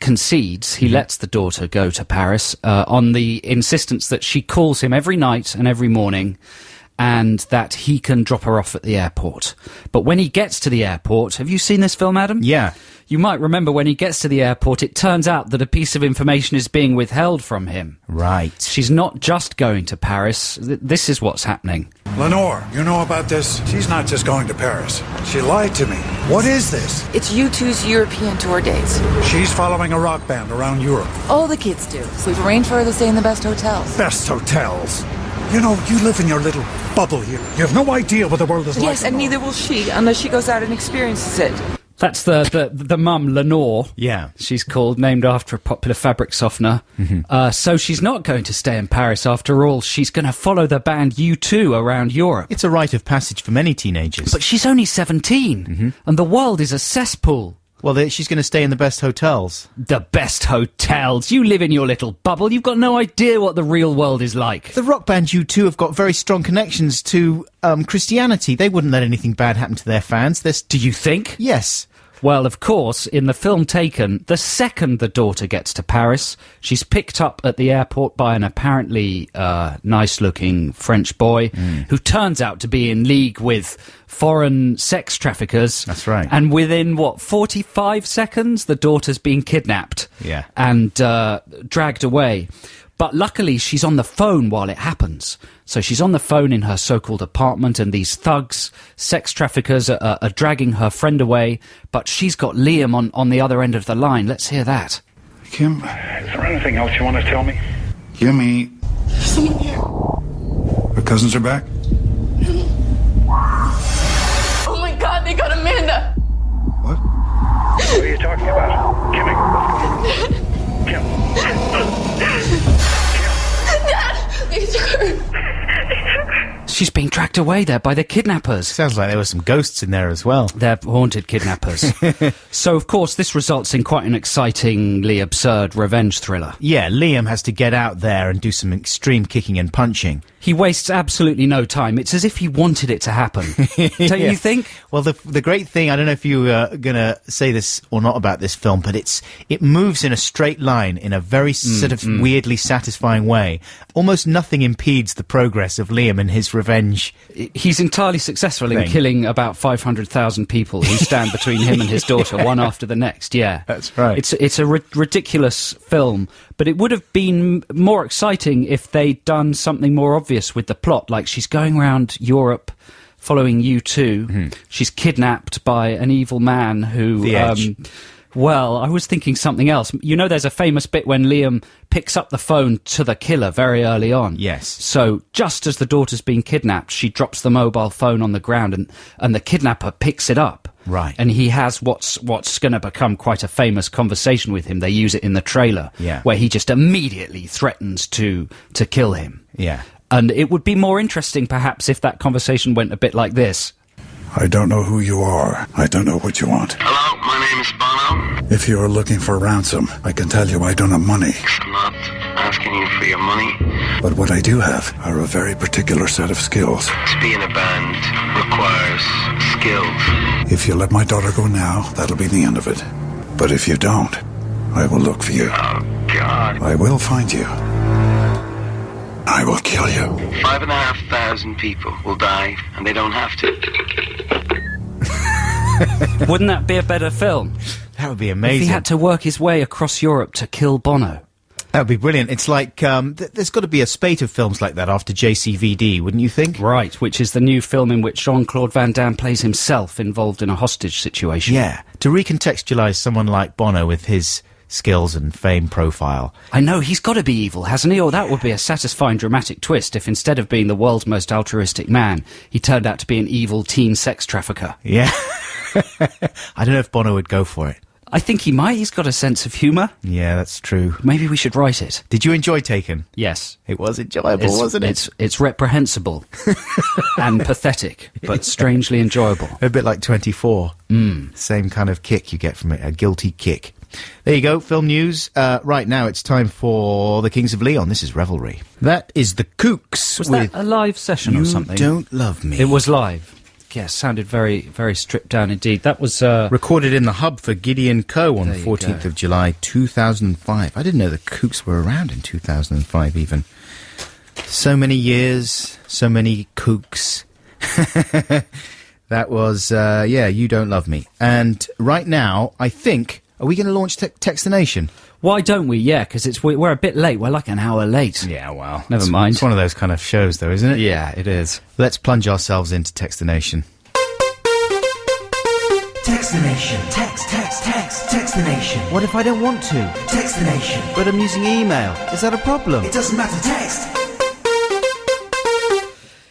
C: concedes. He lets the daughter go to Paris on the insistence that she calls him every night and every morning, and that he can drop her off at the airport. But when he gets to the airport... Have you seen this film, Adam?
B: Yeah.
C: You might remember when he gets to the airport, it turns out that a piece of information is being withheld from him.
B: Right.
C: She's not just going to Paris. This is what's happening.
F: Lenore, you know about this? She's not just going to Paris. She lied to me. What is this?
G: It's U2's European tour dates.
F: She's following a rock band around Europe.
G: All the kids do. We've arranged for her to stay in the best hotels.
F: Best hotels. You know, you live in your little bubble here. You have no idea what the world is like.
G: Yes, and neither will she, unless she goes out and experiences it.
C: That's the mum, Lenore.
B: Yeah.
C: She's called, named after a popular fabric softener. So she's not going to stay in Paris after all. She's going to follow the band U2 around Europe.
B: It's a rite of passage for many teenagers.
C: But she's only 17, and the world is a cesspool.
B: Well, she's going to stay in the best hotels.
C: The best hotels? You live in your little bubble. You've got no idea what the real world is like.
B: The rock band U2 have got very strong connections to Christianity. They wouldn't let anything bad happen to their fans.
C: Do you think?
B: Yes.
C: Well, of course, in the film Taken, the second the daughter gets to Paris, she's picked up at the airport by an apparently nice-looking French boy who turns out to be in league with foreign sex traffickers.
B: That's right.
C: And within, 45 seconds, the daughter's been kidnapped and dragged away. But luckily, she's on the phone while it happens. So she's on the phone in her so-called apartment, and these thugs, sex traffickers, are dragging her friend away. But she's got Liam on the other end of the line. Let's hear that.
F: Kim, is there anything else you want to tell me? Kimmy.
G: Someone here.
F: Her cousins are back?
G: Oh my God, they got Amanda.
F: What? What are you talking about? Kimmy, what's going on? Kim.
G: Dad, they took her.
C: She's being dragged away there by the kidnappers.
B: Sounds like there were some ghosts in there as well.
C: They're haunted kidnappers. So, of course, this results in quite an excitingly absurd revenge thriller.
B: Yeah, Liam has to get out there and do some extreme kicking and punching.
C: He wastes absolutely no time. It's as if he wanted it to happen. Don't you think?
B: Well, the great thing, I don't know if you are going to say this or not about this film, but it moves in a straight line in a very sort of weirdly satisfying way. Almost nothing impedes the progress of Liam and his revenge.
C: He's entirely successful in killing about 500,000 people who stand between him and his daughter, one after the next. Yeah,
B: that's right.
C: It's a ridiculous film, but it would have been more exciting if they'd done something more obvious with the plot, like she's going around Europe following U2. She's kidnapped by an evil man who...
B: The Edge.
C: Well, I was thinking something else. You know, there's a famous bit when Liam picks up the phone to the killer very early on.
B: Yes.
C: So just as the daughter's being kidnapped, she drops the mobile phone on the ground and the kidnapper picks it up.
B: Right.
C: And he has what's going to become quite a famous conversation with him. They use it in the trailer.
B: Yeah.
C: Where he just immediately threatens to kill him.
B: Yeah.
C: And it would be more interesting, perhaps, if that conversation went a bit like this.
F: I don't know who you are. I don't know what you want.
A: Hello, my name is Bono.
F: If you are looking for ransom, I can tell you I don't have money.
A: I'm not asking you for your money.
F: But what I do have are a very particular set of skills.
A: To be in a band requires skills.
F: If you let my daughter go now, that'll be the end of it. But if you don't, I will look for you.
A: Oh, God.
F: I will find you. I will kill you.
A: 5,500 people will die, and they don't have to.
C: Wouldn't that be a better film?
B: That would be amazing.
C: If he had to work his way across Europe to kill Bono.
B: That would be brilliant. It's like, there's got to be a spate of films like that after JCVD, wouldn't you think?
C: Right, which is the new film in which Jean-Claude Van Damme plays himself involved in a hostage situation.
B: Yeah. To recontextualise someone like Bono with his skills and fame profile.
C: I know, he's got to be evil, hasn't he? Or that would be a satisfying dramatic twist if instead of being the world's most altruistic man, he turned out to be an evil teen sex trafficker.
B: Yeah. I don't know if Bono would go for it.
C: I think he might. He's got a sense of humour.
B: Yeah, that's true.
C: Maybe we should write it.
B: Did you enjoy Taken?
C: Yes.
B: It was enjoyable, wasn't it?
C: It's reprehensible and pathetic, but strangely enjoyable.
B: A bit like 24. Same kind of kick you get from it, a guilty kick. There you go, film news. Right now it's time for the Kings of Leon. This is Revelry. That is the Kooks.
C: Was that a live session or something?
B: You Don't Love Me.
C: It was live. Yes, sounded very, very stripped down indeed. That was...
B: recorded in the Hub for Gideon Co. on the
C: There you
B: 14th
C: go.
B: of July 2005. I didn't know the Kooks were around in 2005 even. So many years, so many Kooks. That was, You Don't Love Me. And right now, I think... Are we going to launch Text the Nation?
C: Why don't we? Yeah, because we're a bit late. We're like an hour late.
B: Yeah, well...
C: Never mind.
B: It's one of those kind of shows, though, isn't it?
C: Yeah, it is.
B: Let's plunge ourselves into Text the Nation.
H: Text the Nation. Text the Nation.
B: What if I don't want to?
H: Text the Nation.
B: But I'm using email. Is that a problem?
H: It doesn't matter, text.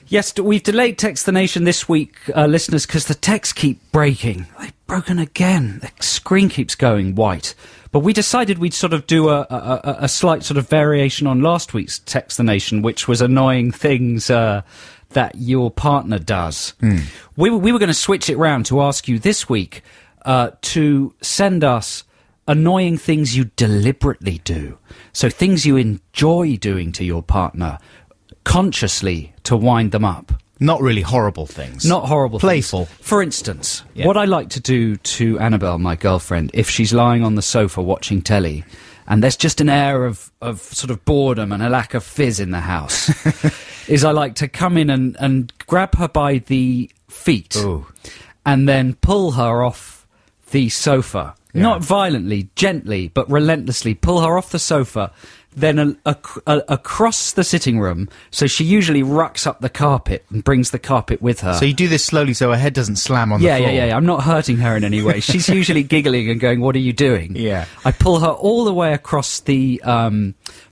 C: Yes, we've delayed Text the Nation this week, listeners, because the texts keep breaking. They've broken again. The screen keeps going white. But we decided we'd sort of do a slight sort of variation on last week's Text the Nation, which was annoying things that your partner does. We were going to switch it round to ask you this week to send us annoying things you deliberately do. So things you enjoy doing to your partner, consciously to wind them up.
B: Not really horrible things.
C: Not horrible
B: Playful.
C: things. For instance,
B: Yeah.
C: what I like to do to Annabelle, my girlfriend, if she's lying on the sofa watching telly, and there's just an air of sort of boredom and a lack of fizz in the house, is I like to come in and grab her by the feet
B: Ooh.
C: and then pull her off the sofa.
B: Yeah.
C: Not violently, gently, but relentlessly pull her off the sofa, then across the sitting room, so she usually rucks up the carpet and brings the carpet with her.
B: So you do this slowly so her head doesn't slam on the floor.
C: Yeah. I'm not hurting her in any way. She's usually giggling and going, "What are you doing?"
B: Yeah.
C: I pull her all the way across the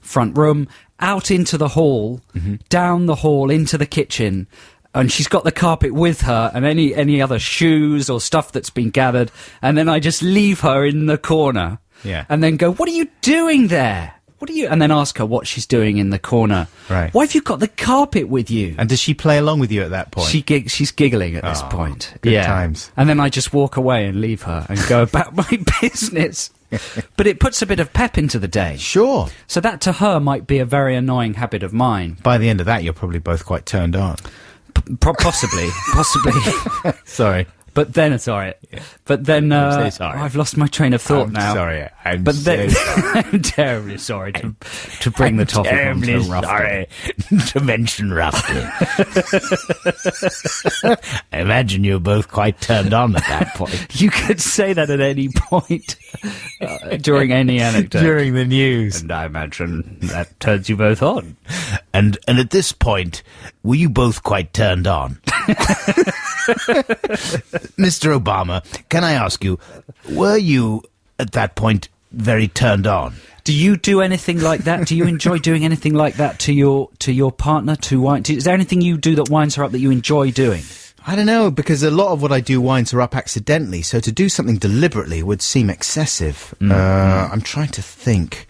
C: front room, out into the hall, down the hall, into the kitchen, and she's got the carpet with her and any other shoes or stuff that's been gathered, and then I just leave her in the corner.
B: Yeah.
C: And then go, "What are you doing there? What are you?" And then ask her what she's doing in the corner.
B: Right.
C: Why have you got the carpet with you?
B: And does she play along with you at that point?
C: She's giggling at this
B: Oh,
C: point.
B: good times.
C: And then I just walk away and leave her and go about my business. But it puts a bit of pep into the day.
B: Sure.
C: So that to her might be a very annoying habit of mine.
B: By the end of that, you're probably both quite turned on.
C: Possibly.
B: Sorry.
C: But then it's all right. But then
B: I'm so sorry.
C: I've lost my train of thought
B: I'm
C: now.
B: sorry. I'm
C: But
B: so
C: then
B: sorry.
C: I'm terribly sorry to bring the topic on to Ruffton.
B: sorry to mention Ruffton. I imagine you're both quite turned on at that point.
C: You could say that at any point during any anecdote.
B: During the news.
C: And I imagine that turns you both on.
B: And at this point, were you both quite turned on? Mr. Obama, can I ask you, were you at that point very turned on?
C: Do you do anything like that? Do you enjoy doing anything like that to your partner? Is there anything you do that winds her up that you enjoy doing?
B: I don't know, because a lot of what I do winds her up accidentally, so to do something deliberately would seem excessive. I'm trying to think.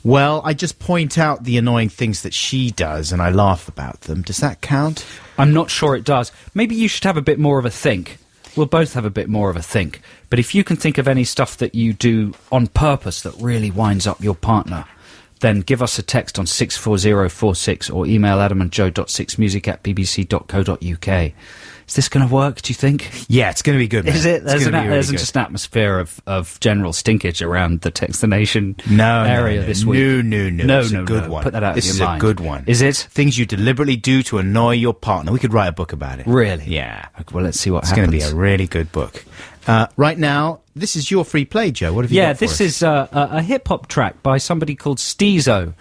B: Well, I just point out the annoying things that she does and I laugh about them. Does that count?
C: I'm not sure it does. Maybe you should have a bit more of a think. We'll both have a bit more of a think. But if you can think of any stuff that you do on purpose that really winds up your partner, then give us a text on 64046 or email adamandjoe.6music@bbc.co.uk. Is this going to work, do you think?
B: Yeah, it's going to be good, man.
C: Is it?
B: It's gonna be really
C: There's
B: good.
C: just an atmosphere of general stinkage around the Text the Nation area this week.
B: No. It's a good one.
C: Put that out
B: This
C: of
B: is
C: your mind.
B: a good one.
C: Is it?
B: Things you deliberately do to annoy your partner. We could write a book about it.
C: Really?
B: Yeah.
C: Okay, well, let's see what
B: It's
C: happens.
B: going to be a really good book. Right now, this is your free play, Joe. What have you got for
C: this
B: us?
C: is a hip-hop track by somebody called Steezo.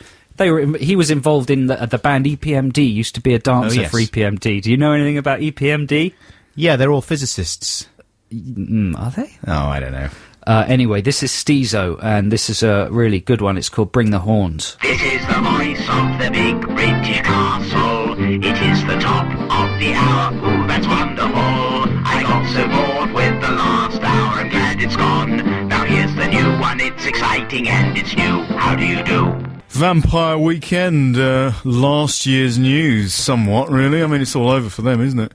C: He was involved in the band EPMD, used to be a dancer
B: yes.
C: for EPMD. Do you know anything about EPMD?
B: Yeah, they're all physicists.
C: Are they?
B: Oh, I don't know.
C: Anyway, this is Steezo, and this is a really good one. It's called Bring the Horns.
A: This is the voice of the big British castle. It is the top of the hour. Ooh, that's wonderful. I got so bored with the last hour. I'm glad it's gone. Now here's the new one. It's exciting and it's new. How do you do?
B: Vampire Weekend, last year's news, somewhat, really. I mean, it's all over for them, isn't it?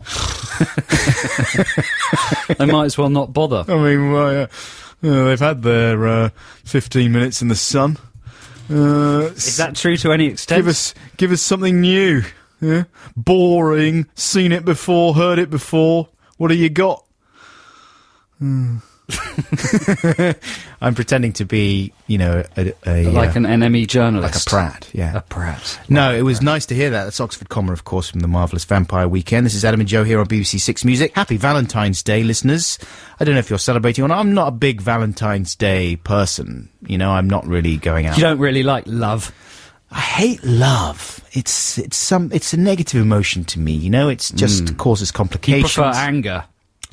C: They might as well not bother.
B: I mean, well, they've had their 15 minutes in the sun.
C: Is that true to any extent?
B: Give us something new. Yeah? Boring, seen it before, heard it before. What do you got? I'm pretending to be,
C: like an NME journalist.
B: Like a prat, yeah.
C: A prat.
B: No, it was nice to hear that. That's Oxford Comma, of course, from the marvellous Vampire Weekend. This is Adam and Joe here on BBC Six Music. Happy Valentine's Day, listeners. I don't know if you're celebrating or not. I'm not a big Valentine's Day person. I'm not really going out.
C: You don't really like love?
B: I hate love. It's a negative emotion to me, It's just causes complications.
C: You prefer anger?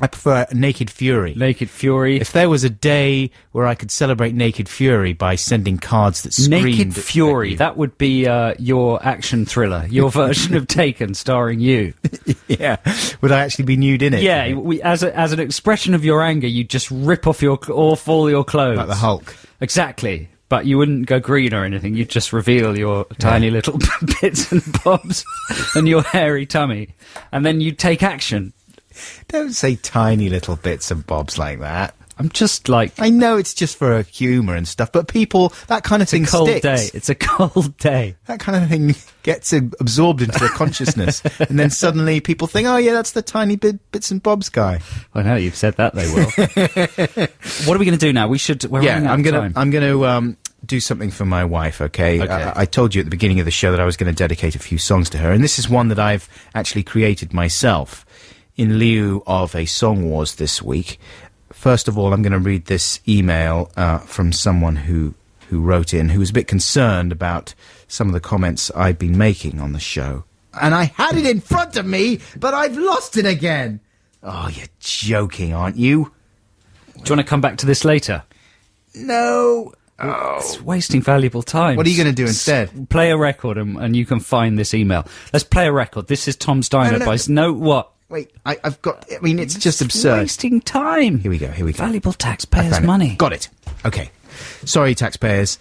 B: I prefer naked fury.
C: Naked fury.
B: If there was a day where I could celebrate naked fury by sending cards that screamed...
C: Naked fury, that would be your action thriller, your version of Taken, starring you.
B: Yeah. Would I actually be nude in it?
C: Yeah, as an expression of your anger, you'd just rip off all your clothes.
B: Like the Hulk.
C: Exactly. But you wouldn't go green or anything. You'd just reveal your tiny little bits and bobs and your hairy tummy. And then you'd take action.
B: Don't say tiny little bits and bobs like that.
C: I'm just like...
B: I know it's just for humour and stuff, but people, that kind of thing sticks.
C: It's a cold day.
B: That kind of thing gets absorbed into their consciousness. And then suddenly people think, oh yeah, that's the tiny bits and bobs guy.
C: I know, you've said that, they will. What are we going to do now? We're running out of time.
B: I'm going to do something for my wife, okay? I told you at the beginning of the show that I was going to dedicate a few songs to her, and this is one that I've actually created myself in lieu of a Song Wars this week. First of all, I'm going to read this email from someone who wrote in, who was a bit concerned about some of the comments I've been making on the show. And I had it in front of me, but I've lost it again. Oh, you're joking, aren't you?
C: Do you want to come back to this later?
B: No.
C: It's wasting valuable time.
B: What are you going to do instead?
C: Play a record and you can find this email. Let's play a record. This is Tom's Diner by... No, what?
B: Wait, I've got... I mean, it's just absurd.
C: Wasting time.
B: Here we go.
C: Valuable taxpayers' money.
B: Got it. Okay. Sorry, taxpayers.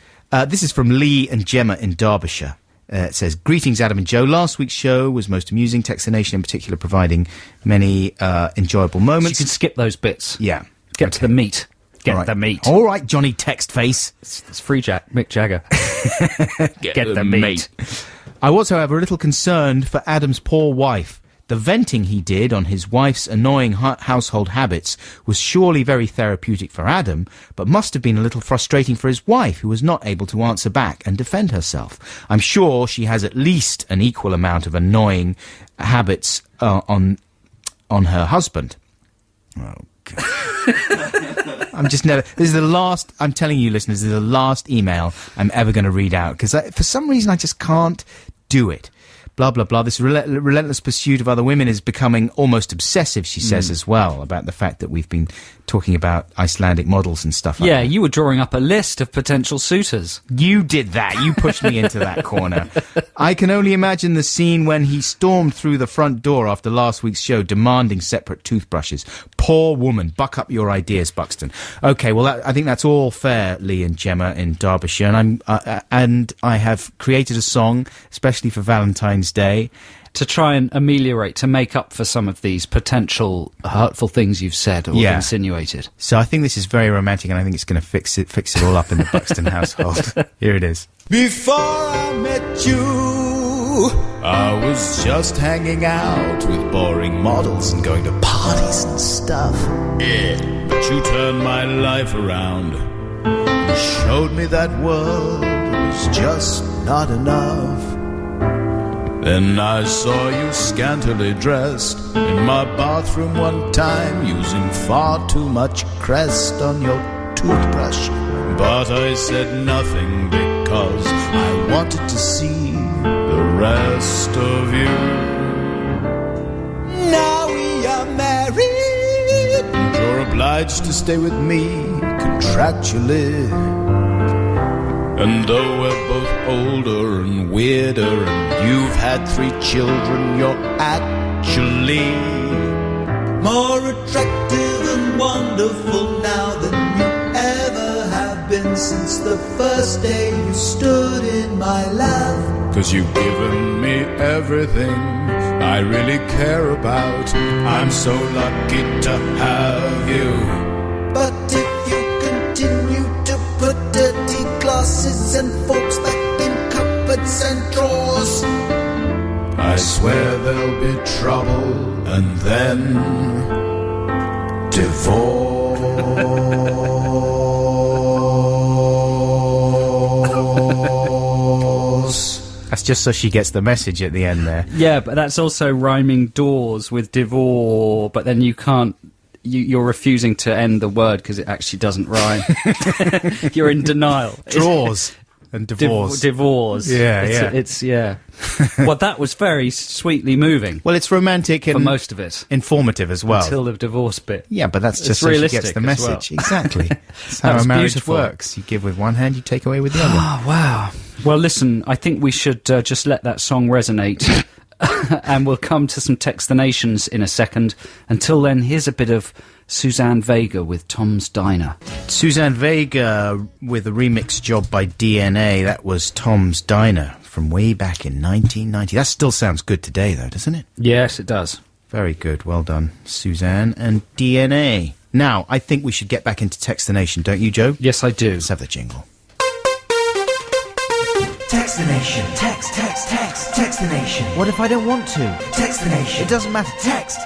B: This is from Lee and Gemma in Derbyshire. It says, greetings, Adam and Joe. Last week's show was most amusing. Text the Nation in particular providing many enjoyable moments.
C: So you can skip those bits.
B: Yeah.
C: Get to the meat. Get the meat.
B: All right, Johnny Textface.
C: It's free Mick Jagger. Get the meat.
B: I was, however, a little concerned for Adam's poor wife. The venting he did on his wife's annoying household habits was surely very therapeutic for Adam, but must have been a little frustrating for his wife, who was not able to answer back and defend herself. I'm sure she has at least an equal amount of annoying habits on her husband. Oh, God. This is the last, I'm telling you, listeners, this is the last email I'm ever going to read out, because for some reason I just can't do it. Blah, blah, blah. This relentless pursuit of other women is becoming almost obsessive, she says as well, about the fact that we've been talking about Icelandic models and stuff like that.
C: Yeah, you were drawing up a list of potential suitors.
B: You did that. You pushed me into that corner. I can only imagine the scene when he stormed through the front door after last week's show demanding separate toothbrushes. Poor woman. Buck up your ideas, Buxton. Okay, well, I think that's all fair, Lee and Gemma in Derbyshire. And I have created a song, especially for Valentine's Day,
C: to try and ameliorate, to make up for some of these potential hurtful things you've said or insinuated.
B: So I think this is very romantic, and I think it's going to fix it all up in the Buxton household. Here it is.
D: Before I met you, I was just hanging out with boring models and going to parties and stuff. Yeah. But you turned my life around and showed me that world was just not enough. Then I saw you scantily dressed in my bathroom one time, using far too much Crest on your toothbrush. But I said nothing because I wanted to see the rest of you. Now we are married, and you're a
I: obliged to stay with me contractually. And though we're both older and weirder, and you've had 3 children, you're actually more attractive and wonderful now than you ever have been since the first day you stood in my lap. 'Cause you've given me everything I really care about. I'm so lucky to have you. But if you continue to put dirty glasses and forks back in cupboards and drawers, I swear there'll be trouble and then divorce.
B: That's just so she gets the message at the end there.
C: Yeah, but that's also rhyming doors with divorce, but then you can't... You're refusing to end the word because it actually doesn't rhyme. You're in denial.
B: Draws and divorce.
C: Divorce.
B: Yeah.
C: Well, that was very sweetly moving.
B: Well, it's romantic and
C: for most of it,
B: informative as well.
C: Until the divorce bit.
B: Yeah, but that's just so she gets the message. Well. Exactly. That's how a marriage works. You give with one hand, you take away with the other.
C: Oh, wow. Well, listen, I think we should just let that song resonate. And we'll come to some Textinations in a second. Until then, here's a bit of Suzanne Vega with Tom's Diner.
B: Suzanne Vega with a remix job by DNA. That was Tom's Diner from way back in 1990. That still sounds good today, though, doesn't it?
C: Yes, it does.
B: Very good. Well done, Suzanne and DNA. Now, I think we should get back into Textination, don't you, Joe?
C: Yes, I do.
B: Let's have the jingle.
H: Textination. Textination.
J: What if I don't want to?
H: Textination.
J: It doesn't matter.
H: Text.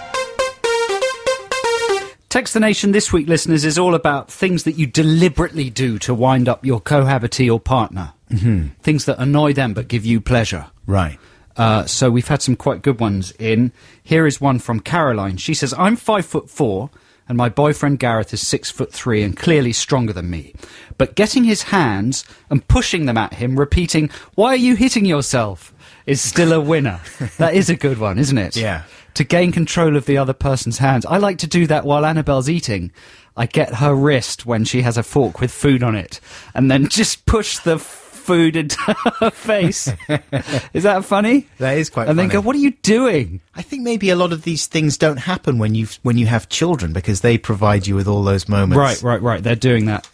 C: Textination this week, listeners, is all about things that you deliberately do to wind up your cohabitee or partner.
B: Mm-hmm.
C: Things that annoy them but give you pleasure.
B: Right.
C: So we've had some quite good ones in. Here is one from Caroline. She says, I'm 5'4", and my boyfriend Gareth is 6'3" and clearly stronger than me. But getting his hands and pushing them at him, repeating, "Why are you hitting yourself?" is still a winner. That is a good one, isn't it?
B: Yeah.
C: To gain control of the other person's hands. I like to do that while Annabelle's eating. I get her wrist when she has a fork with food on it, and then just push the food into her face. Is that funny?
B: That is quite funny.
C: And then go, what are you doing?
B: I think maybe a lot of these things don't happen when you have children because they provide you with all those moments.
C: Right. They're doing that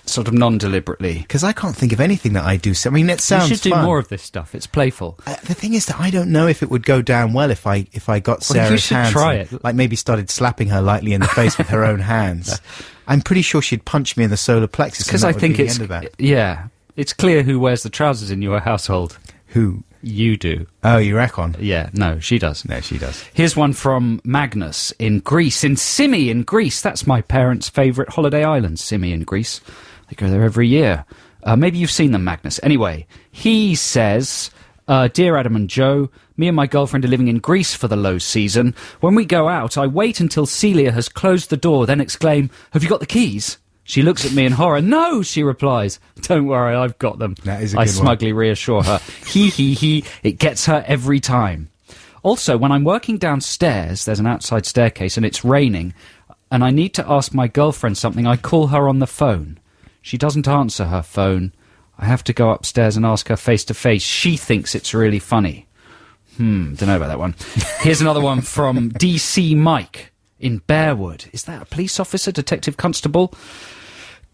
C: sort of non-deliberately.
B: Because I can't think of anything that I do. I mean, it sounds
C: You should
B: fun.
C: do more of this stuff. It's playful.
B: The thing is that I don't know if it would go down well if I got Sarah's
C: you should
B: hands.
C: try
B: and,
C: it.
B: Like maybe started slapping her lightly in the face with her own hands. I'm pretty sure she'd punch me in the solar plexus.
C: Because I think it's... Yeah. It's clear who wears the trousers in your household.
B: Who?
C: You do.
B: Oh, you reckon?
C: Yeah, no, she does.
B: No, she does.
C: Here's one from Magnus in Greece, in Simi in Greece. That's my parents' favourite holiday island, Simi in Greece. They go there every year. Maybe you've seen them, Magnus. Anyway, he says, Dear Adam and Joe, me and my girlfriend are living in Greece for the low season. When we go out, I wait until Celia has closed the door, then exclaim, "Have you got the keys?" She looks at me in horror. "No," she replies. "Don't worry, I've got them."
B: That is a good
C: I
B: one.
C: smugly reassure her. He. It gets her every time. Also, when I'm working downstairs, there's an outside staircase and it's raining, and I need to ask my girlfriend something, I call her on the phone. She doesn't answer her phone. I have to go upstairs and ask her face to face. She thinks it's really funny. Don't know about that one. Here's another one from DC Mike in Bearwood. Is that a police officer, detective constable?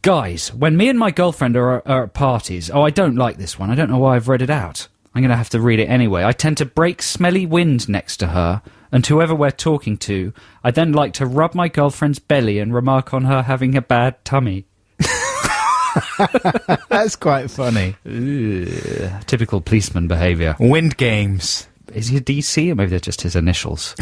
C: Guys, when me and my girlfriend are at parties... Oh, I don't like this one. I don't know why I've read it out. I'm going to have to read it anyway. I tend to break smelly wind next to her, and whoever we're talking to, I then like to rub my girlfriend's belly and remark on her having a bad tummy.
B: That's quite funny.
C: Typical policeman behaviour.
B: Wind games.
C: Is he a DC, or maybe they're just his initials?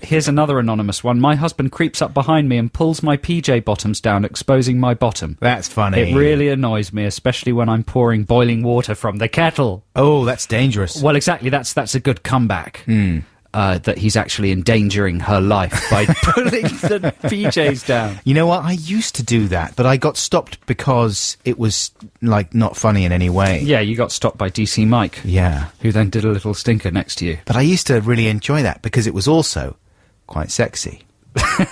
C: Here's another anonymous one. My husband creeps up behind me and pulls my PJ bottoms down, exposing my bottom.
B: That's funny.
C: It really annoys me, especially when I'm pouring boiling water from the kettle.
B: Oh, that's dangerous.
C: Well, exactly. That's a good comeback. That he's actually endangering her life by pulling the PJs down.
B: You know what? I used to do that, but I got stopped because it was, like, not funny in any way.
C: Yeah, you got stopped by DC Mike.
B: Yeah.
C: Who then did a little stinker next to you.
B: But I used to really enjoy that because it was also quite sexy.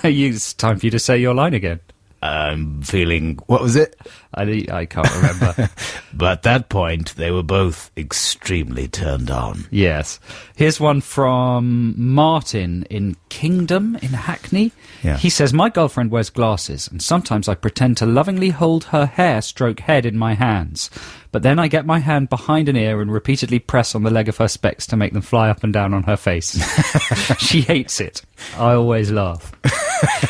C: It's time for you to say your line again.
B: I'm feeling... What was it?
C: I can't remember.
B: But at that point, they were both extremely turned on.
C: Yes. Here's one from Martin in Kingdom in Hackney.
B: Yeah.
C: He says, my girlfriend wears glasses, and sometimes I pretend to lovingly hold her hair stroke head in my hands. But then I get my hand behind an ear and repeatedly press on the leg of her specs to make them fly up and down on her face. She hates it. I always laugh.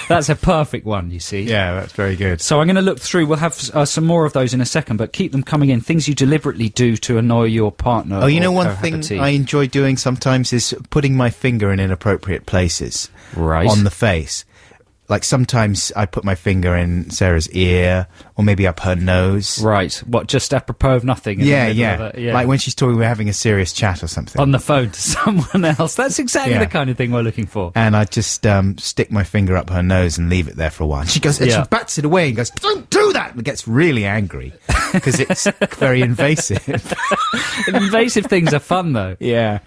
C: That's a perfect one, you see.
B: Yeah, that's very good.
C: So I'm going to look through. We'll have some more of those in a second, but keep them coming in. Things you deliberately do to annoy your partner.
B: Oh, you know, one
C: cohabitee.
B: thing I enjoy doing sometimes is putting my finger in inappropriate places.
C: Right.
B: On the face. Like, sometimes I put my finger in Sarah's ear, or maybe up her nose.
C: Right. What, just apropos of nothing?
B: Yeah.
C: Yeah.
B: Like when she's talking, we're having a serious chat or something.
C: On the phone to someone else. That's exactly the kind of thing we're looking for.
B: And I just stick my finger up her nose and leave it there for a while. And she goes, and she bats it away and goes, don't do that! And gets really angry, because it's very invasive.
C: Invasive things are fun, though.
B: Yeah.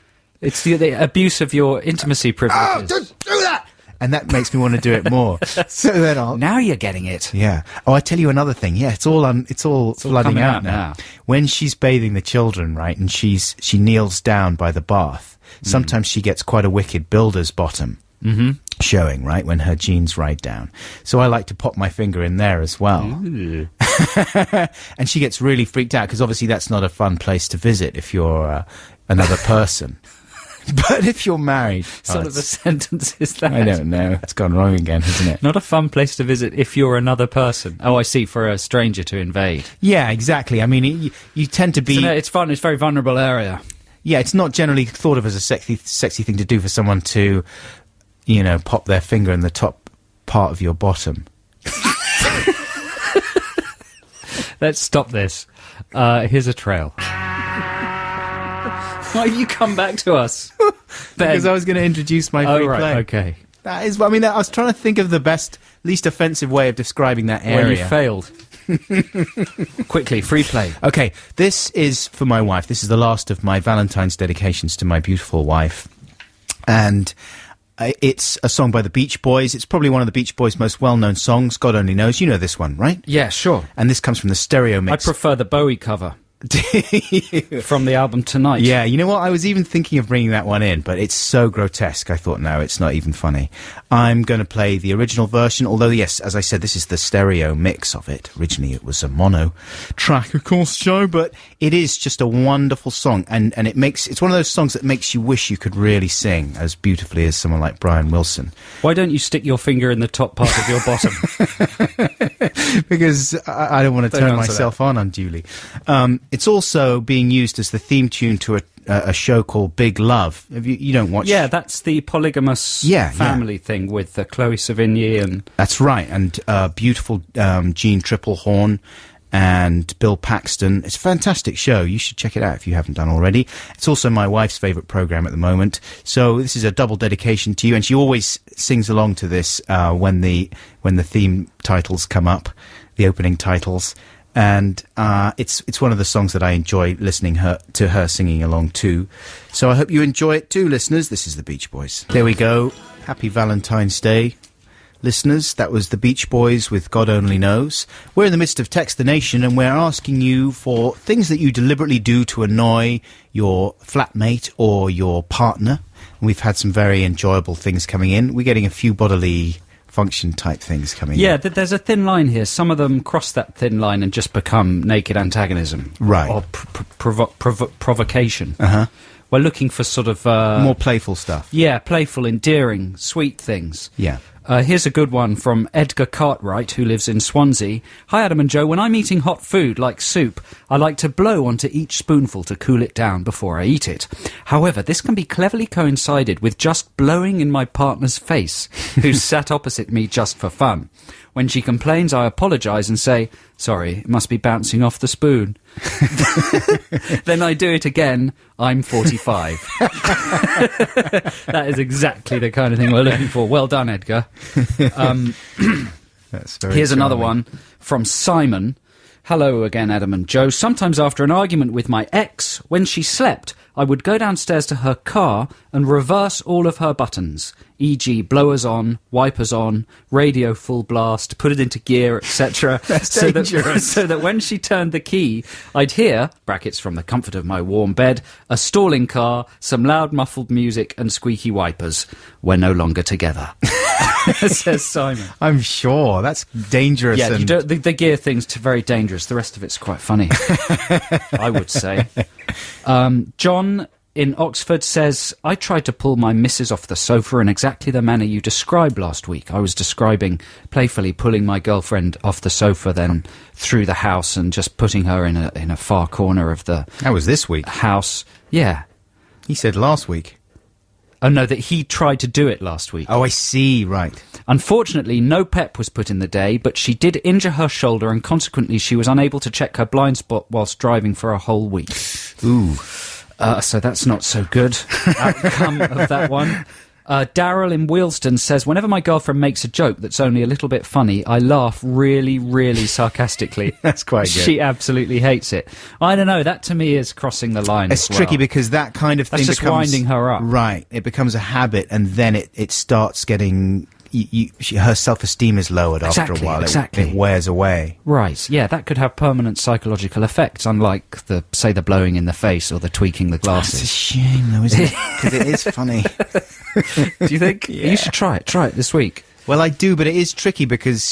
C: It's the abuse of your intimacy privileges.
B: Oh, don't do that! And that makes me want to do it more. So then I'll...
C: Now you're getting it.
B: Yeah. Oh, I tell you another thing. Yeah, it's all flooding out now. When she's bathing the children, right, and she kneels down by the bath, sometimes she gets quite a wicked builder's bottom showing, right, when her jeans ride down. So I like to pop my finger in there as well. And she gets really freaked out, because obviously that's not a fun place to visit if you're another person. But if you're married...
C: Sort of a sentence is that?
B: I don't know. It's gone wrong again, hasn't it?
C: Not a fun place to visit if you're another person. Oh, I see, for a stranger to invade.
B: Yeah, exactly. I mean, you tend to be...
C: It's fun. It's a very vulnerable area.
B: Yeah, it's not generally thought of as a sexy thing to do for someone to, you know, pop their finger in the top part of your bottom.
C: Let's stop this. Here's a trail. Why have you come back to us?
B: Because I was going to introduce my free play.
C: Okay.
B: That is, I mean, I was trying to think of the best, least offensive way of describing that area.
C: Well, you failed. Quickly, free play.
B: Okay, this is for my wife. This is the last of my Valentine's dedications to my beautiful wife. And it's a song by the Beach Boys. It's probably one of the Beach Boys' most well-known songs. God only knows. You know this one, right?
C: Yeah, sure.
B: And this comes from the stereo mix.
C: I prefer the Bowie cover. From the album Tonight.
B: Yeah, you know what? I was even thinking of bringing that one in, but it's so grotesque. I thought, no, it's not even funny. I'm going to play the original version, although, yes, as I said, this is the stereo mix of it. Originally, it was a mono track, of course, Joe, but it is just a wonderful song, and it's one of those songs that makes you wish you could really sing as beautifully as someone like Brian Wilson.
C: Why don't you stick your finger in the top part of your bottom?
B: Because I don't want to turn myself on unduly. It's also being used as the theme tune to a show called Big Love. You don't watch...
C: Yeah, that's the polygamous family thing with Chloe Sevigny and...
B: That's right, and beautiful Jean Triplehorn and Bill Paxton. It's a fantastic show. You should check it out if you haven't done already. It's also my wife's favourite programme at the moment. So this is a double dedication to you, and she always sings along to this when the theme titles come up, the opening titles. And it's one of the songs that I enjoy listening to her singing along to. So I hope you enjoy it too, listeners. This is the Beach Boys. There we go. Happy Valentine's Day, listeners. That was the Beach Boys with God Only Knows. We're in the midst of Text the Nation, and we're asking you for things that you deliberately do to annoy your flatmate or your partner. And we've had some very enjoyable things coming in. We're getting a few bodily function type things coming in.
C: Yeah, there's a thin line here. Some of them cross that thin line and just become naked antagonism.
B: Right.
C: Or provocation.
B: Uh-huh.
C: We're looking for sort of...
B: more playful stuff.
C: Yeah, playful, endearing, sweet things.
B: Yeah.
C: Here's a good one from Edgar Cartwright, who lives in Swansea. Hi, Adam and Joe. When I'm eating hot food, like soup, I like to blow onto each spoonful to cool it down before I eat it. However, this can be cleverly coincided with just blowing in my partner's face, who's sat opposite me just for fun. When she complains, I apologise and say, sorry, it must be bouncing off the spoon. Then I do it again. I'm 45. That is exactly the kind of thing we're looking for. Well done, Edgar.
B: That's very
C: Here's
B: charming.
C: another one from Simon. Hello again, Adam and Joe. Sometimes after an argument with my ex, when she slept, I would go downstairs to her car and reverse all of her buttons, e.g. blowers on, wipers on, radio full blast, put it into gear, etc.
B: That's dangerous.
C: So that when she turned the key, I'd hear, brackets from the comfort of my warm bed, a stalling car, some loud muffled music and squeaky wipers. We're no longer together. Says Simon.
B: I'm sure. That's dangerous.
C: Yeah, the gear thing's very dangerous. The rest of it's quite funny, I would say. John in Oxford says, I tried to pull my missus off the sofa in exactly the manner you described last week. I was describing playfully pulling my girlfriend off the sofa, then through the house and just putting her in a far corner of the
B: That was this week.
C: house. Yeah.
B: He said last week.
C: Oh, no, that he tried to do it last week.
B: Oh, I see. Right.
C: Unfortunately, no pep was put in the day, but she did injure her shoulder and consequently she was unable to check her blind spot whilst driving for a whole week.
B: Ooh.
C: So that's not so good outcome of that one. Daryl in Wheelston says, whenever my girlfriend makes a joke that's only a little bit funny, I laugh really, really sarcastically.
B: That's quite good.
C: She absolutely hates it. I don't know, that to me is crossing the line.
B: It's
C: as well.
B: tricky because that kind of thing
C: That's just
B: becomes
C: winding her up.
B: Right. It becomes a habit and then it starts getting... her self-esteem is lowered after a while. It wears away.
C: Right, yeah, that could have permanent psychological effects, unlike the blowing in the face or the tweaking the
B: That's a
C: glasses.
B: shame, though, isn't it? Because it is funny.
C: Do you think?
B: Yeah.
C: You should try it this week.
B: Well, I do, but it is tricky because,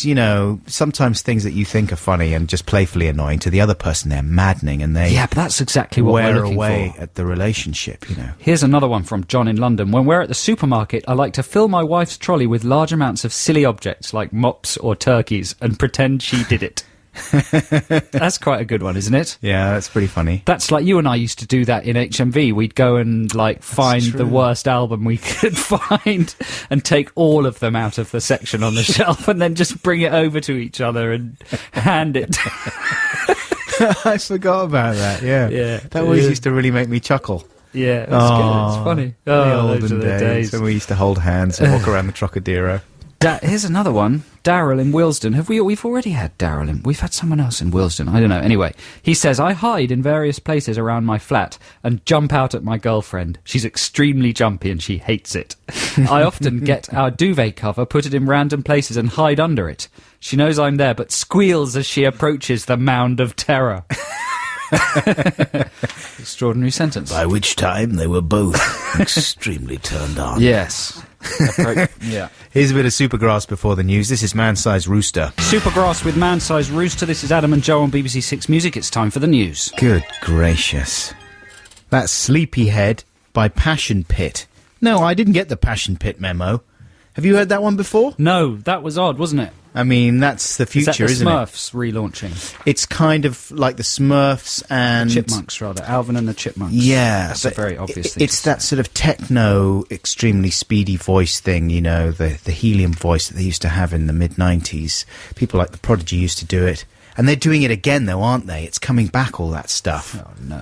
B: sometimes things that you think are funny and just playfully annoying to the other person, they're maddening and they
C: Yeah, but that's exactly what we're
B: wear
C: looking
B: away
C: for.
B: at the relationship,
C: Here's another one from John in London. When we're at the supermarket, I like to fill my wife's trolley with large amounts of silly objects like mops or turkeys and pretend she did it. That's quite a good one, isn't it?
B: Yeah, that's pretty funny.
C: That's like you and I used to do that in HMV. We'd go and find
B: true.
C: the worst album we could find and take all of them out of the section on the shelf and then just bring it over to each other and hand it.
B: I forgot about that, yeah.
C: Yeah.
B: That always used to really make me chuckle.
C: Yeah, it's good. It's funny.
B: The
C: those
B: olden
C: are the days.
B: when we used to hold hands and walk around the Trocadero.
C: Here's another one. Daryl in Willesden. We've already had Daryl in... We've had someone else in Willesden. I don't know. Anyway, he says, I hide in various places around my flat and jump out at my girlfriend. She's extremely jumpy and she hates it. I often get our duvet cover, put it in random places and hide under it. She knows I'm there, but squeals as she approaches the mound of terror. Extraordinary sentence.
I: By which time they were both extremely turned on.
C: Yes. Yeah.
B: Here's a bit of Supergrass before the news. This is Man-Sized Rooster.
C: Supergrass with Man-Sized Rooster. This is Adam and Joe on BBC Six Music. It's time for the news.
B: Good gracious. That's Sleepyhead by Passion Pit. No, I didn't get the Passion Pit memo. Have you heard that one before?
C: No, that was odd, wasn't it?
B: I mean, that's the future,
C: Is that the
B: isn't it?
C: Smurfs relaunching?
B: It's kind of like the Smurfs and...
C: The Chipmunks, rather. Alvin and the Chipmunks.
B: Yeah.
C: That's a very obvious thing.
B: It's that sort of techno, extremely speedy voice thing, the helium voice that they used to have in the mid-90s. People like The Prodigy used to do it. And they're doing it again, though, aren't they? It's coming back, all that stuff.
C: Oh, no.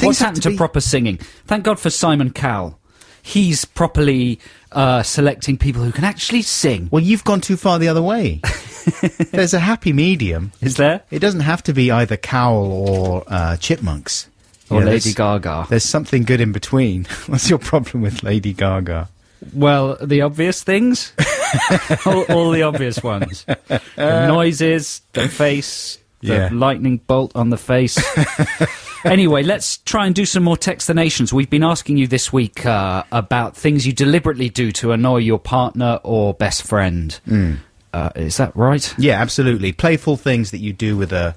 B: What's
C: happened to proper singing? Thank God for Simon Cowell. He's properly selecting people who can actually sing.
B: Well, you've gone too far the other way. There's a happy medium.
C: Is there?
B: It doesn't have to be either Cowell or Chipmunks.
C: Or Lady Gaga.
B: There's something good in between. What's your problem with Lady Gaga?
C: Well, the obvious things. all the obvious ones. The noises, the face, the lightning bolt on the face. Anyway, let's try and do some more textinations. We've been asking you this week about things you deliberately do to annoy your partner or best friend. Is that right?
B: Yeah, absolutely. Playful things that you do with a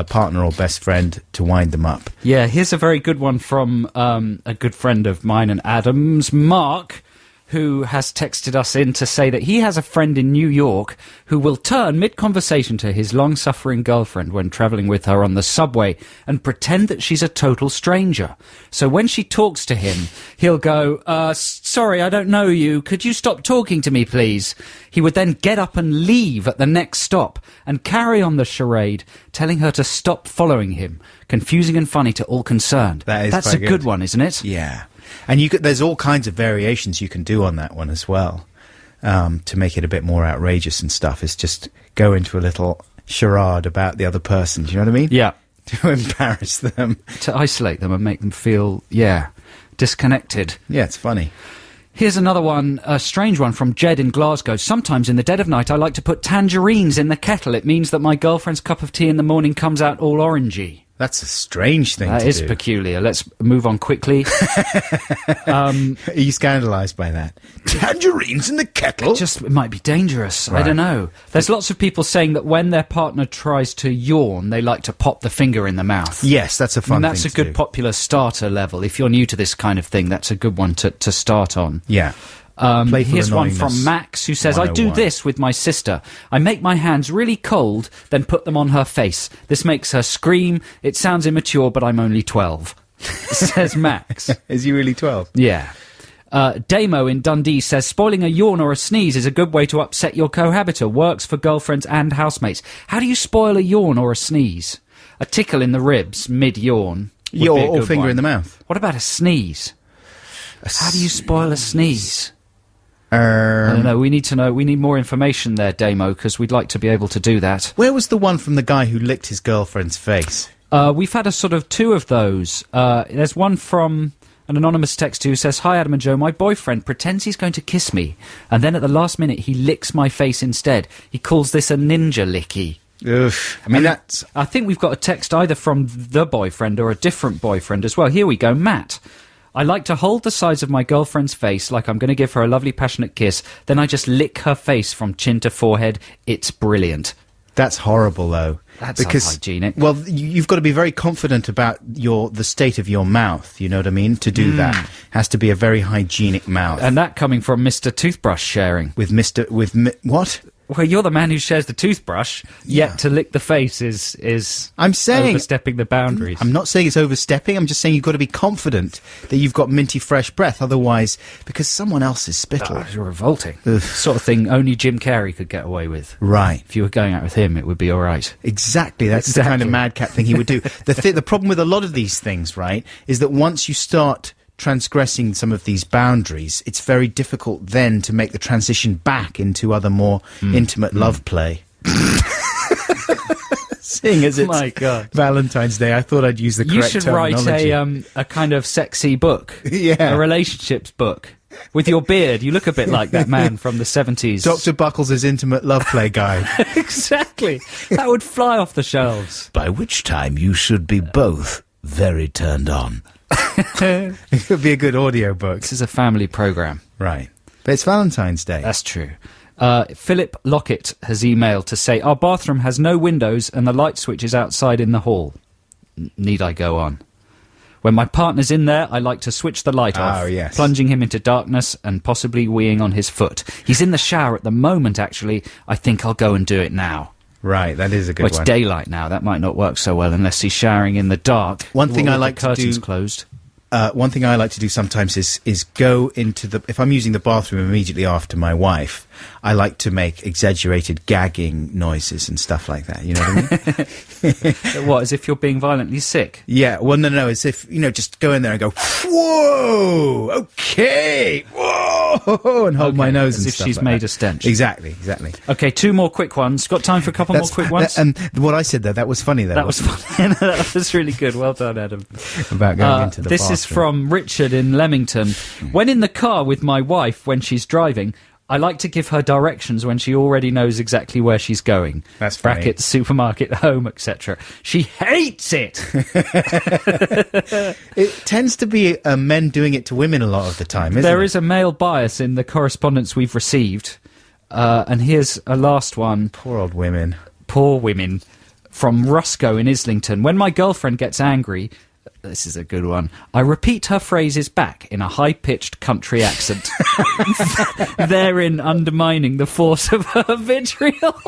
B: partner or best friend to wind them up.
C: Yeah, here's a very good one from a good friend of mine and Adam's, Mark, who has texted us in to say that he has a friend in New York who will turn mid-conversation to his long-suffering girlfriend when travelling with her on the subway and pretend that she's a total stranger. So when she talks to him, he'll go, sorry, I don't know you. Could you stop talking to me, please? He would then get up and leave at the next stop and carry on the charade, telling her to stop following him. Confusing and funny to all concerned. That's a good one, isn't it?
B: Yeah. And there's all kinds of variations you can do on that one as well, to make it a bit more outrageous and stuff. Is just go into a little charade about the other person. Do you know what I mean?
C: Yeah.
B: To embarrass them.
C: To isolate them and make them feel, disconnected.
B: Yeah, it's funny.
C: Here's another one, a strange one from Jed in Glasgow. Sometimes in the dead of night I like to put tangerines in the kettle. It means that my girlfriend's cup of tea in the morning comes out all orangey.
B: That's a strange thing to do.
C: That is peculiar. Let's move on quickly.
B: Are you scandalised by that? Tangerines in the kettle?
C: It might be dangerous.
B: Right.
C: I don't know. There's lots of people saying that when their partner tries to yawn, they like to pop the finger in the mouth.
B: Yes, that's a fun thing
C: that's a good popular starter level. If you're new to this kind of thing, that's a good one to start on.
B: Yeah.
C: Here's one from Max who says, I do this with my sister. I make my hands really cold, then put them on her face. This makes her scream. It sounds immature, but I'm only 12. Says Max.
B: Is he really 12?
C: Yeah. Damo in Dundee says, spoiling a yawn or a sneeze is a good way to upset your cohabiter. Works for girlfriends and housemates. How do you spoil a yawn or a sneeze? A tickle in the ribs mid-yawn.
B: Or finger in the mouth.
C: What about a sneeze? How do you spoil a sneeze? I don't know. We need more information there, Damo, because we'd like to be able to do that.
B: Where was the one from the guy who licked his girlfriend's face?
C: We've had a sort of two of those. There's one from an anonymous texter who says, Hi, Adam and Joe. My boyfriend pretends he's going to kiss me, and then at the last minute he licks my face instead. He calls this a ninja licky.
B: Oof. I
C: think we've got a text either from the boyfriend or a different boyfriend as well. Here we go. Matt. I like to hold the sides of my girlfriend's face like I'm going to give her a lovely passionate kiss. Then I just lick her face from chin to forehead. It's brilliant.
B: That's horrible, though.
C: That's unhygienic.
B: Well, you've got to be very confident about the state of your mouth, you know what I mean? To do that. Has to be a very hygienic mouth.
C: And that coming from Mr. Toothbrush sharing.
B: What?
C: Well, you're the man who shares the toothbrush, yet to lick the face is
B: I'm saying
C: overstepping the boundaries.
B: I'm not saying it's overstepping, I'm just saying you've got to be confident that you've got minty fresh breath, otherwise, because someone else's spittle.
C: It's revolting. Sort of thing only Jim Carrey could get away with.
B: Right.
C: If you were going out with him, it would be all right.
B: Exactly, that's the kind of madcap thing he would do. The problem with a lot of these things, right, is that once you start transgressing some of these boundaries, it's very difficult then to make the transition back into other more intimate love play. Seeing as it's Valentine's Day, I thought I'd use the correct terminology.
C: You should write a kind of sexy book.
B: Yeah.
C: A relationships book. With your beard, you look a bit like that man from the 70s.
B: Dr. Buckles' intimate love play guide.
C: Exactly. That would fly off the shelves.
I: By which time you should be both very turned on.
B: It could be a good audio book.
C: This is a family programme.
B: Right. But it's Valentine's Day.
C: That's true. Philip Lockett has emailed to say, our bathroom has no windows and the light switch is outside in the hall. Need I go on? When my partner's in there, I like to switch the light off, plunging him into darkness and possibly weeing on his foot. He's in the shower at the moment, actually. I think I'll go and do it now.
B: Right, that is a good one.
C: It's daylight now. That might not work so well unless he's showering in the dark.
B: One thing I like to do,
C: closed.
B: One thing I like to do sometimes is go into if I'm using the bathroom immediately after my wife, I like to make exaggerated gagging noises and stuff like that. You know what I mean?
C: What, as if you're being violently sick?
B: Yeah. Well, no. As if, just go in there and go, whoa, okay, whoa, and hold my nose and
C: stuff. As if she's
B: like
C: made
B: that.
C: A stench.
B: Exactly.
C: Okay, two more quick ones. Got time for a couple more quick ones?
B: And what I said there, that was funny, though.
C: That was funny. That was really good. Well done, Adam.
B: About going into the
C: This
B: bathroom.
C: is from Richard in Leamington. When in the car with my wife when she's driving, I like to give her directions when she already knows exactly where she's going.
B: That's funny.
C: Brackets, supermarket, home, etc. She hates it!
B: It tends to be men doing it to women a lot of the time, isn't it?
C: There is a male bias in the correspondence we've received. And here's a last one.
B: Poor old women.
C: Poor women. From Rusco in Islington. When my girlfriend gets angry... This is a good one. I repeat her phrases back in a high-pitched country accent, therein undermining the force of her vitriol.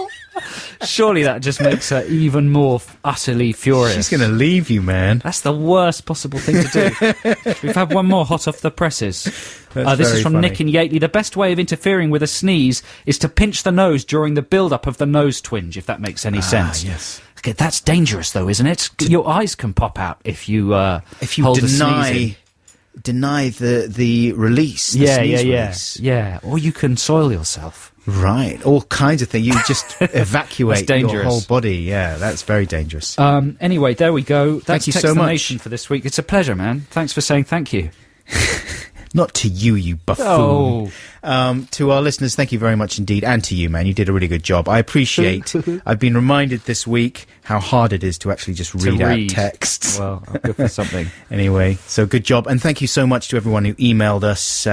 C: Surely that just makes her even more utterly furious.
B: She's going to leave you, man.
C: That's the worst possible thing to do. We've had one more hot off the presses. This is from
B: funny.
C: Nick in Yateley. The best way of interfering with a sneeze is to pinch the nose during the build-up of the nose twinge, if that makes any sense.
B: Yes.
C: Okay, that's dangerous, though, isn't it? Your eyes can pop out if you hold
B: deny the release. The sneeze release.
C: Yeah. Or you can soil yourself.
B: Right, all kinds of things. You just evacuate
C: That's
B: your
C: dangerous.
B: whole body. Yeah, that's very dangerous.
C: Anyway, there we go. That's
B: Thank you
C: Text
B: so
C: the
B: much.
C: Nation for this week. It's a pleasure, man. Thanks for saying thank you.
B: Not to you buffoon.
C: Oh.
B: To our listeners, thank you very much indeed. And to you, man. You did a really good job. I appreciate... I've been reminded this week how hard it is to actually just read out texts.
C: Well, good for something.
B: Anyway, so good job. And thank you so much to everyone who emailed us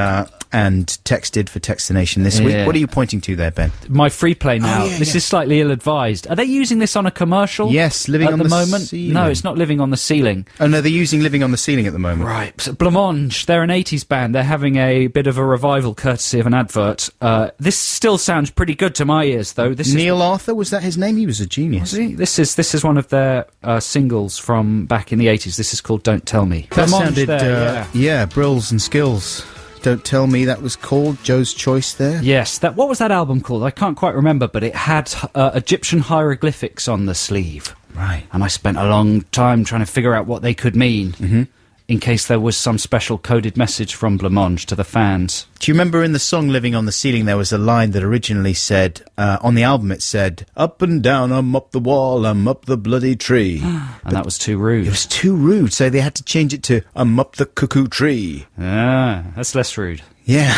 B: and texted for Text the Nation this week.
C: Yeah.
B: What are you pointing to there, Ben?
C: My free play now.
B: yeah,
C: This
B: yeah.
C: is slightly ill-advised. Are they using this on a commercial?
B: Yes, Living
C: at
B: on
C: the
B: the
C: moment.
B: Ceiling.
C: No, it's not Living on the Ceiling.
B: Oh, no, they're using Living on the Ceiling at the moment.
C: Right. So Blancmange, they're an 80s band. They're having a bit of a revival courtesy of an advert. This still sounds pretty good to my ears, though. This
B: Neil Arthur, was that his name? He was a genius.
C: This is one of their singles from back in the 80s. This is called Don't Tell Me.
B: That
C: Blancmange
B: sounded,
C: there, yeah.
B: Brills and Skills. Don't Tell Me, that was called Joe's Choice there.
C: Yes, what was that album called? I can't quite remember, but it had Egyptian hieroglyphics on the sleeve.
B: Right.
C: And I spent a long time trying to figure out what they could mean, in case there was some special coded message from Blancmange to the fans.
B: Do you remember in the song Living on the Ceiling there was a line that originally said, on the album it said, up and down, I'm up the wall, I'm up the bloody tree.
C: And that was too rude.
B: It was too rude, so they had to change it to, I'm up the cuckoo tree.
C: Ah, that's less rude.
B: Yeah.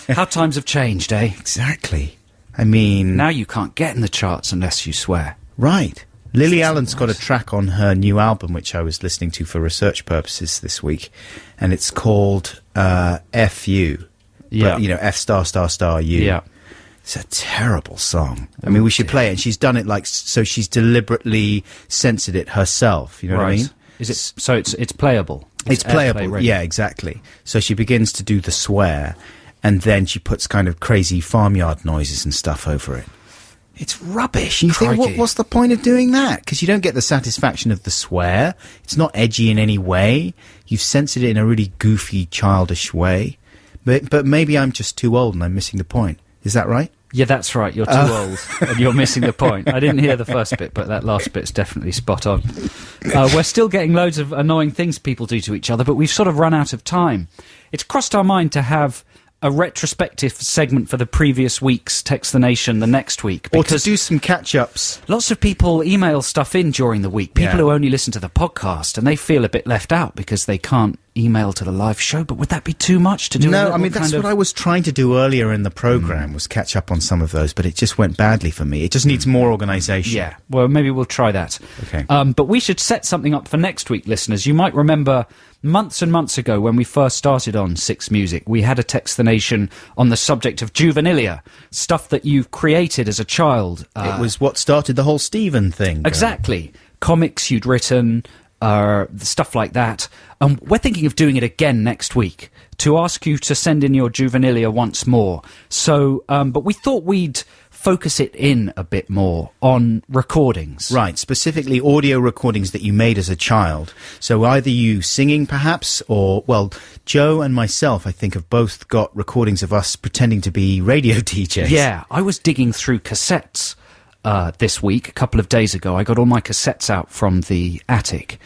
C: How times have changed, eh?
B: Exactly. I mean...
C: Now you can't get in the charts unless you swear.
B: Right. Lily Allen's got a track on her new album, which I was listening to for research purposes this week, and it's called F.U.
C: Yeah.
B: But, F***U.
C: Yeah.
B: It's a terrible song. I mean, we should play it, and she's done it so she's deliberately censored it herself, you know what I mean?
C: Is it so? It's playable.
B: It's playable,
C: airplay ready.
B: yeah, exactly. So she begins to do the swear, and then she puts kind of crazy farmyard noises and stuff over it. It's rubbish. You think,
C: Crikey.
B: what's the point of doing that? Because you don't get the satisfaction of the swear. It's not edgy in any way. You've censored it in a really goofy, childish way. But maybe I'm just too old and I'm missing the point. Is that right?
C: Yeah, that's right. You're too old and you're missing the point. I didn't hear the first bit, but that last bit's definitely spot on. We're still getting loads of annoying things people do to each other, but we've sort of run out of time. It's crossed our mind to have a retrospective segment for the previous week's Text the Nation the next week.
B: Or to do some catch-ups.
C: Lots of people email stuff in during the week. People who only listen to the podcast, and they feel a bit left out because they can't email to the live show. But would that be too much to do?
B: No, I mean, that's what I was trying to do earlier in the programme, was catch up on some of those, but it just went badly for me. It just needs more organisation.
C: Yeah, well, maybe we'll try that.
B: Okay.
C: But we should set something up for next week, listeners. You might remember months and months ago when we first started on Six Music, we had a Text the Nation on the subject of juvenilia, stuff that you've created as a child.
B: It was what started the whole Stephen thing.
C: Exactly. Comics you'd written, stuff like that. We're thinking of doing it again next week to ask you to send in your juvenilia once more. So, but we thought we'd focus it in a bit more on recordings.
B: Right, specifically audio recordings that you made as a child. So either you singing perhaps, or, well, Joe and myself, I think, have both got recordings of us pretending to be radio DJs.
C: Yeah, I was digging through cassettes this week, a couple of days ago. I got all my cassettes out from the attic,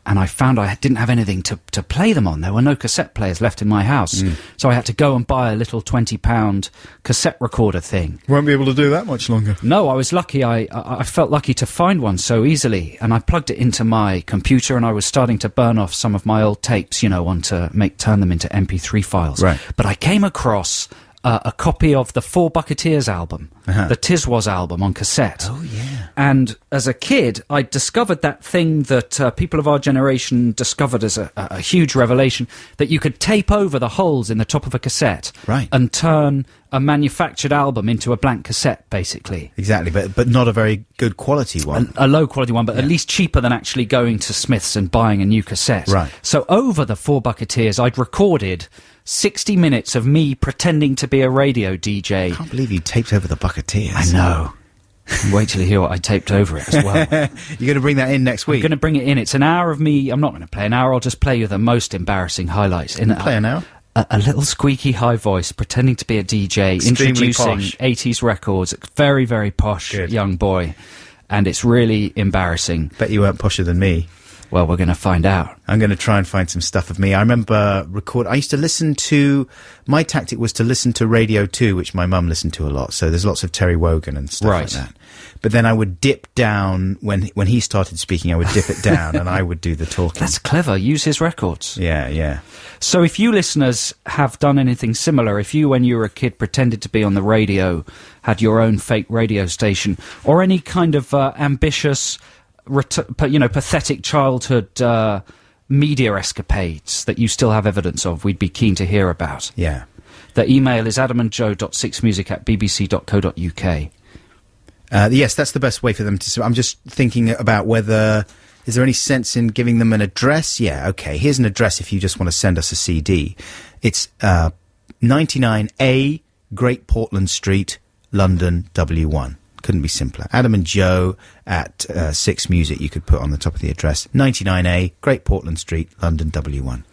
C: and I found I didn't have anything to play them on. There were no cassette players left in my house. So I had to go and buy a little £20 cassette recorder thing.
B: Won't be able to do that much longer.
C: No, I was lucky. I felt lucky to find one so easily, and I plugged it into my computer, and I was starting to burn off some of my old tapes, turn them into MP3 files.
B: Right.
C: But I came across a copy of the Four Bucketeers album, the Tiswas album on cassette.
B: Oh, yeah.
C: And as a kid, I discovered that thing that people of our generation discovered as a huge revelation, that you could tape over the holes in the top of a cassette and turn a manufactured album into a blank cassette, basically.
B: Exactly, but not a very good quality one.
C: A low quality one, but at least cheaper than actually going to Smith's and buying a new cassette.
B: Right.
C: So over the Four Bucketeers, I'd recorded 60 minutes of me pretending to be a radio DJ.
B: I can't believe you taped over the Bucketeers.
C: I know. Wait till you hear what I taped over it as well.
B: You're going to bring that in next week?
C: I'm going to bring it in. It's an hour of me. I'm not going to play an hour. I'll just play you the most embarrassing highlights.
B: Play an hour?
C: A little squeaky high voice, pretending to be a DJ,
B: Extremely
C: introducing
B: posh.
C: 80s records. Very, very posh young boy. And it's really embarrassing.
B: Bet you weren't posher than me.
C: Well, we're going to find out.
B: I'm going to try and find some stuff of me. I remember I used to listen to, my tactic was to listen to Radio 2, which my mum listened to a lot. So there's lots of Terry Wogan and stuff like that. But then I would dip down, when he started speaking, I would dip it down and I would do the talking.
C: That's clever. Use his records.
B: Yeah.
C: So if you listeners have done anything similar, if you, when you were a kid, pretended to be on the radio, had your own fake radio station, or any kind of ambitious, pathetic childhood media escapades that you still have evidence of, we'd be keen to hear about.
B: Yeah.
C: The email is adamandjoe.sixmusic@bbc.co.uk.
B: Yes, that's the best way for them to... I'm just thinking about whether... Is there any sense in giving them an address? Yeah, okay. Here's an address if you just want to send us a CD. It's 99A Great Portland Street, London, W1. Couldn't be simpler. Adam and Joe at 6 Music you could put on the top of the address. 99A Great Portland Street, London, W1.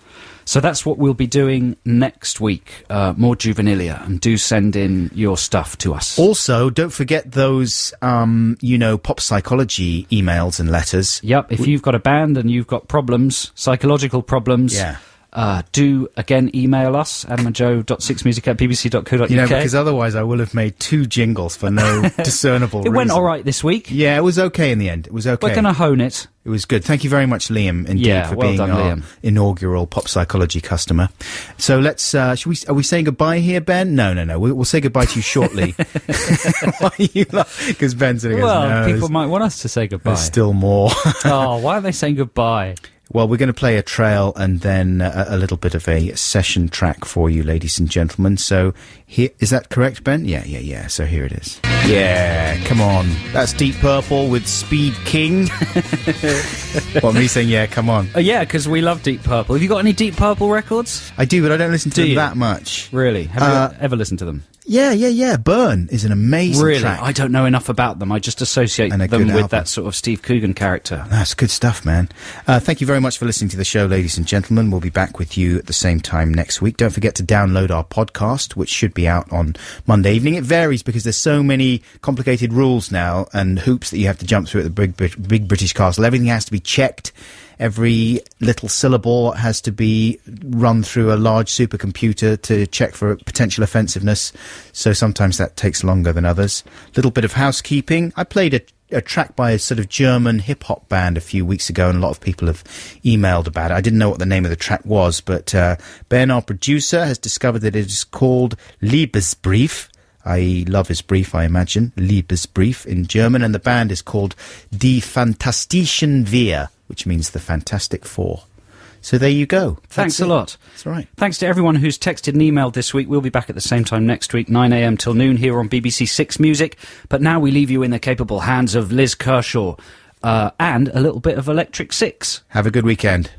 C: So that's what we'll be doing next week, more juvenilia, and do send in your stuff to us.
B: Also, don't forget those, pop psychology emails and letters.
C: Yep, if you've got a band and you've got problems, psychological problems, do, again, email us, adamandjoe.sixmusic@bbc.co.uk.
B: Because otherwise I will have made 2 jingles for no discernible reason.
C: It went all right this week.
B: Yeah, it was okay in the end. It was okay.
C: We're going to hone it.
B: It was good. Thank you very much, Liam, indeed, for being
C: done,
B: our
C: Liam.
B: inaugural pop psychology customer. So let's, are we saying goodbye here, Ben? No. We'll say goodbye to you shortly. Why are you laughing? Because Ben's going to go, no,
C: people might want us to say goodbye.
B: There's still more.
C: Oh, why are they saying goodbye?
B: Well, we're going to play a trail and then a little bit of a session track for you, ladies and gentlemen. So here, is that correct, Ben? Yeah. So here it is. Yeah, come on. That's Deep Purple with Speed King. What, me saying, yeah, come on?
C: Yeah, because we love Deep Purple. Have you got any Deep Purple records?
B: I do, but I don't listen to them that much.
C: Really? Have you ever listened to them?
B: Yeah. Burn is an amazing track.
C: I don't know enough about them. I just associate them with that sort of Steve Coogan character.
B: That's good stuff, man. Thank you very much for listening to the show, ladies and gentlemen. We'll be back with you at the same time next week. Don't forget to download our podcast, which should be out on Monday evening. It varies because there's so many complicated rules now and hoops that you have to jump through at the Big British Castle. Everything has to be checked. Every little syllable has to be run through a large supercomputer to check for potential offensiveness. So sometimes that takes longer than others. Little bit of housekeeping. I played a track by a sort of German hip-hop band a few weeks ago, and a lot of people have emailed about it. I didn't know what the name of the track was, but Ben, our producer, has discovered that it is called Liebesbrief. I love his brief, I imagine. Liebesbrief in German. And the band is called Die Fantastischen Vier, which means the Fantastic Four. So there you go.
C: Thanks a lot.
B: That's right.
C: Thanks to everyone who's texted and emailed this week. We'll be back at the same time next week, 9 a.m. till noon here on BBC 6 Music. But now we leave you in the capable hands of Liz Kershaw and a little bit of Electric Six.
B: Have a good weekend.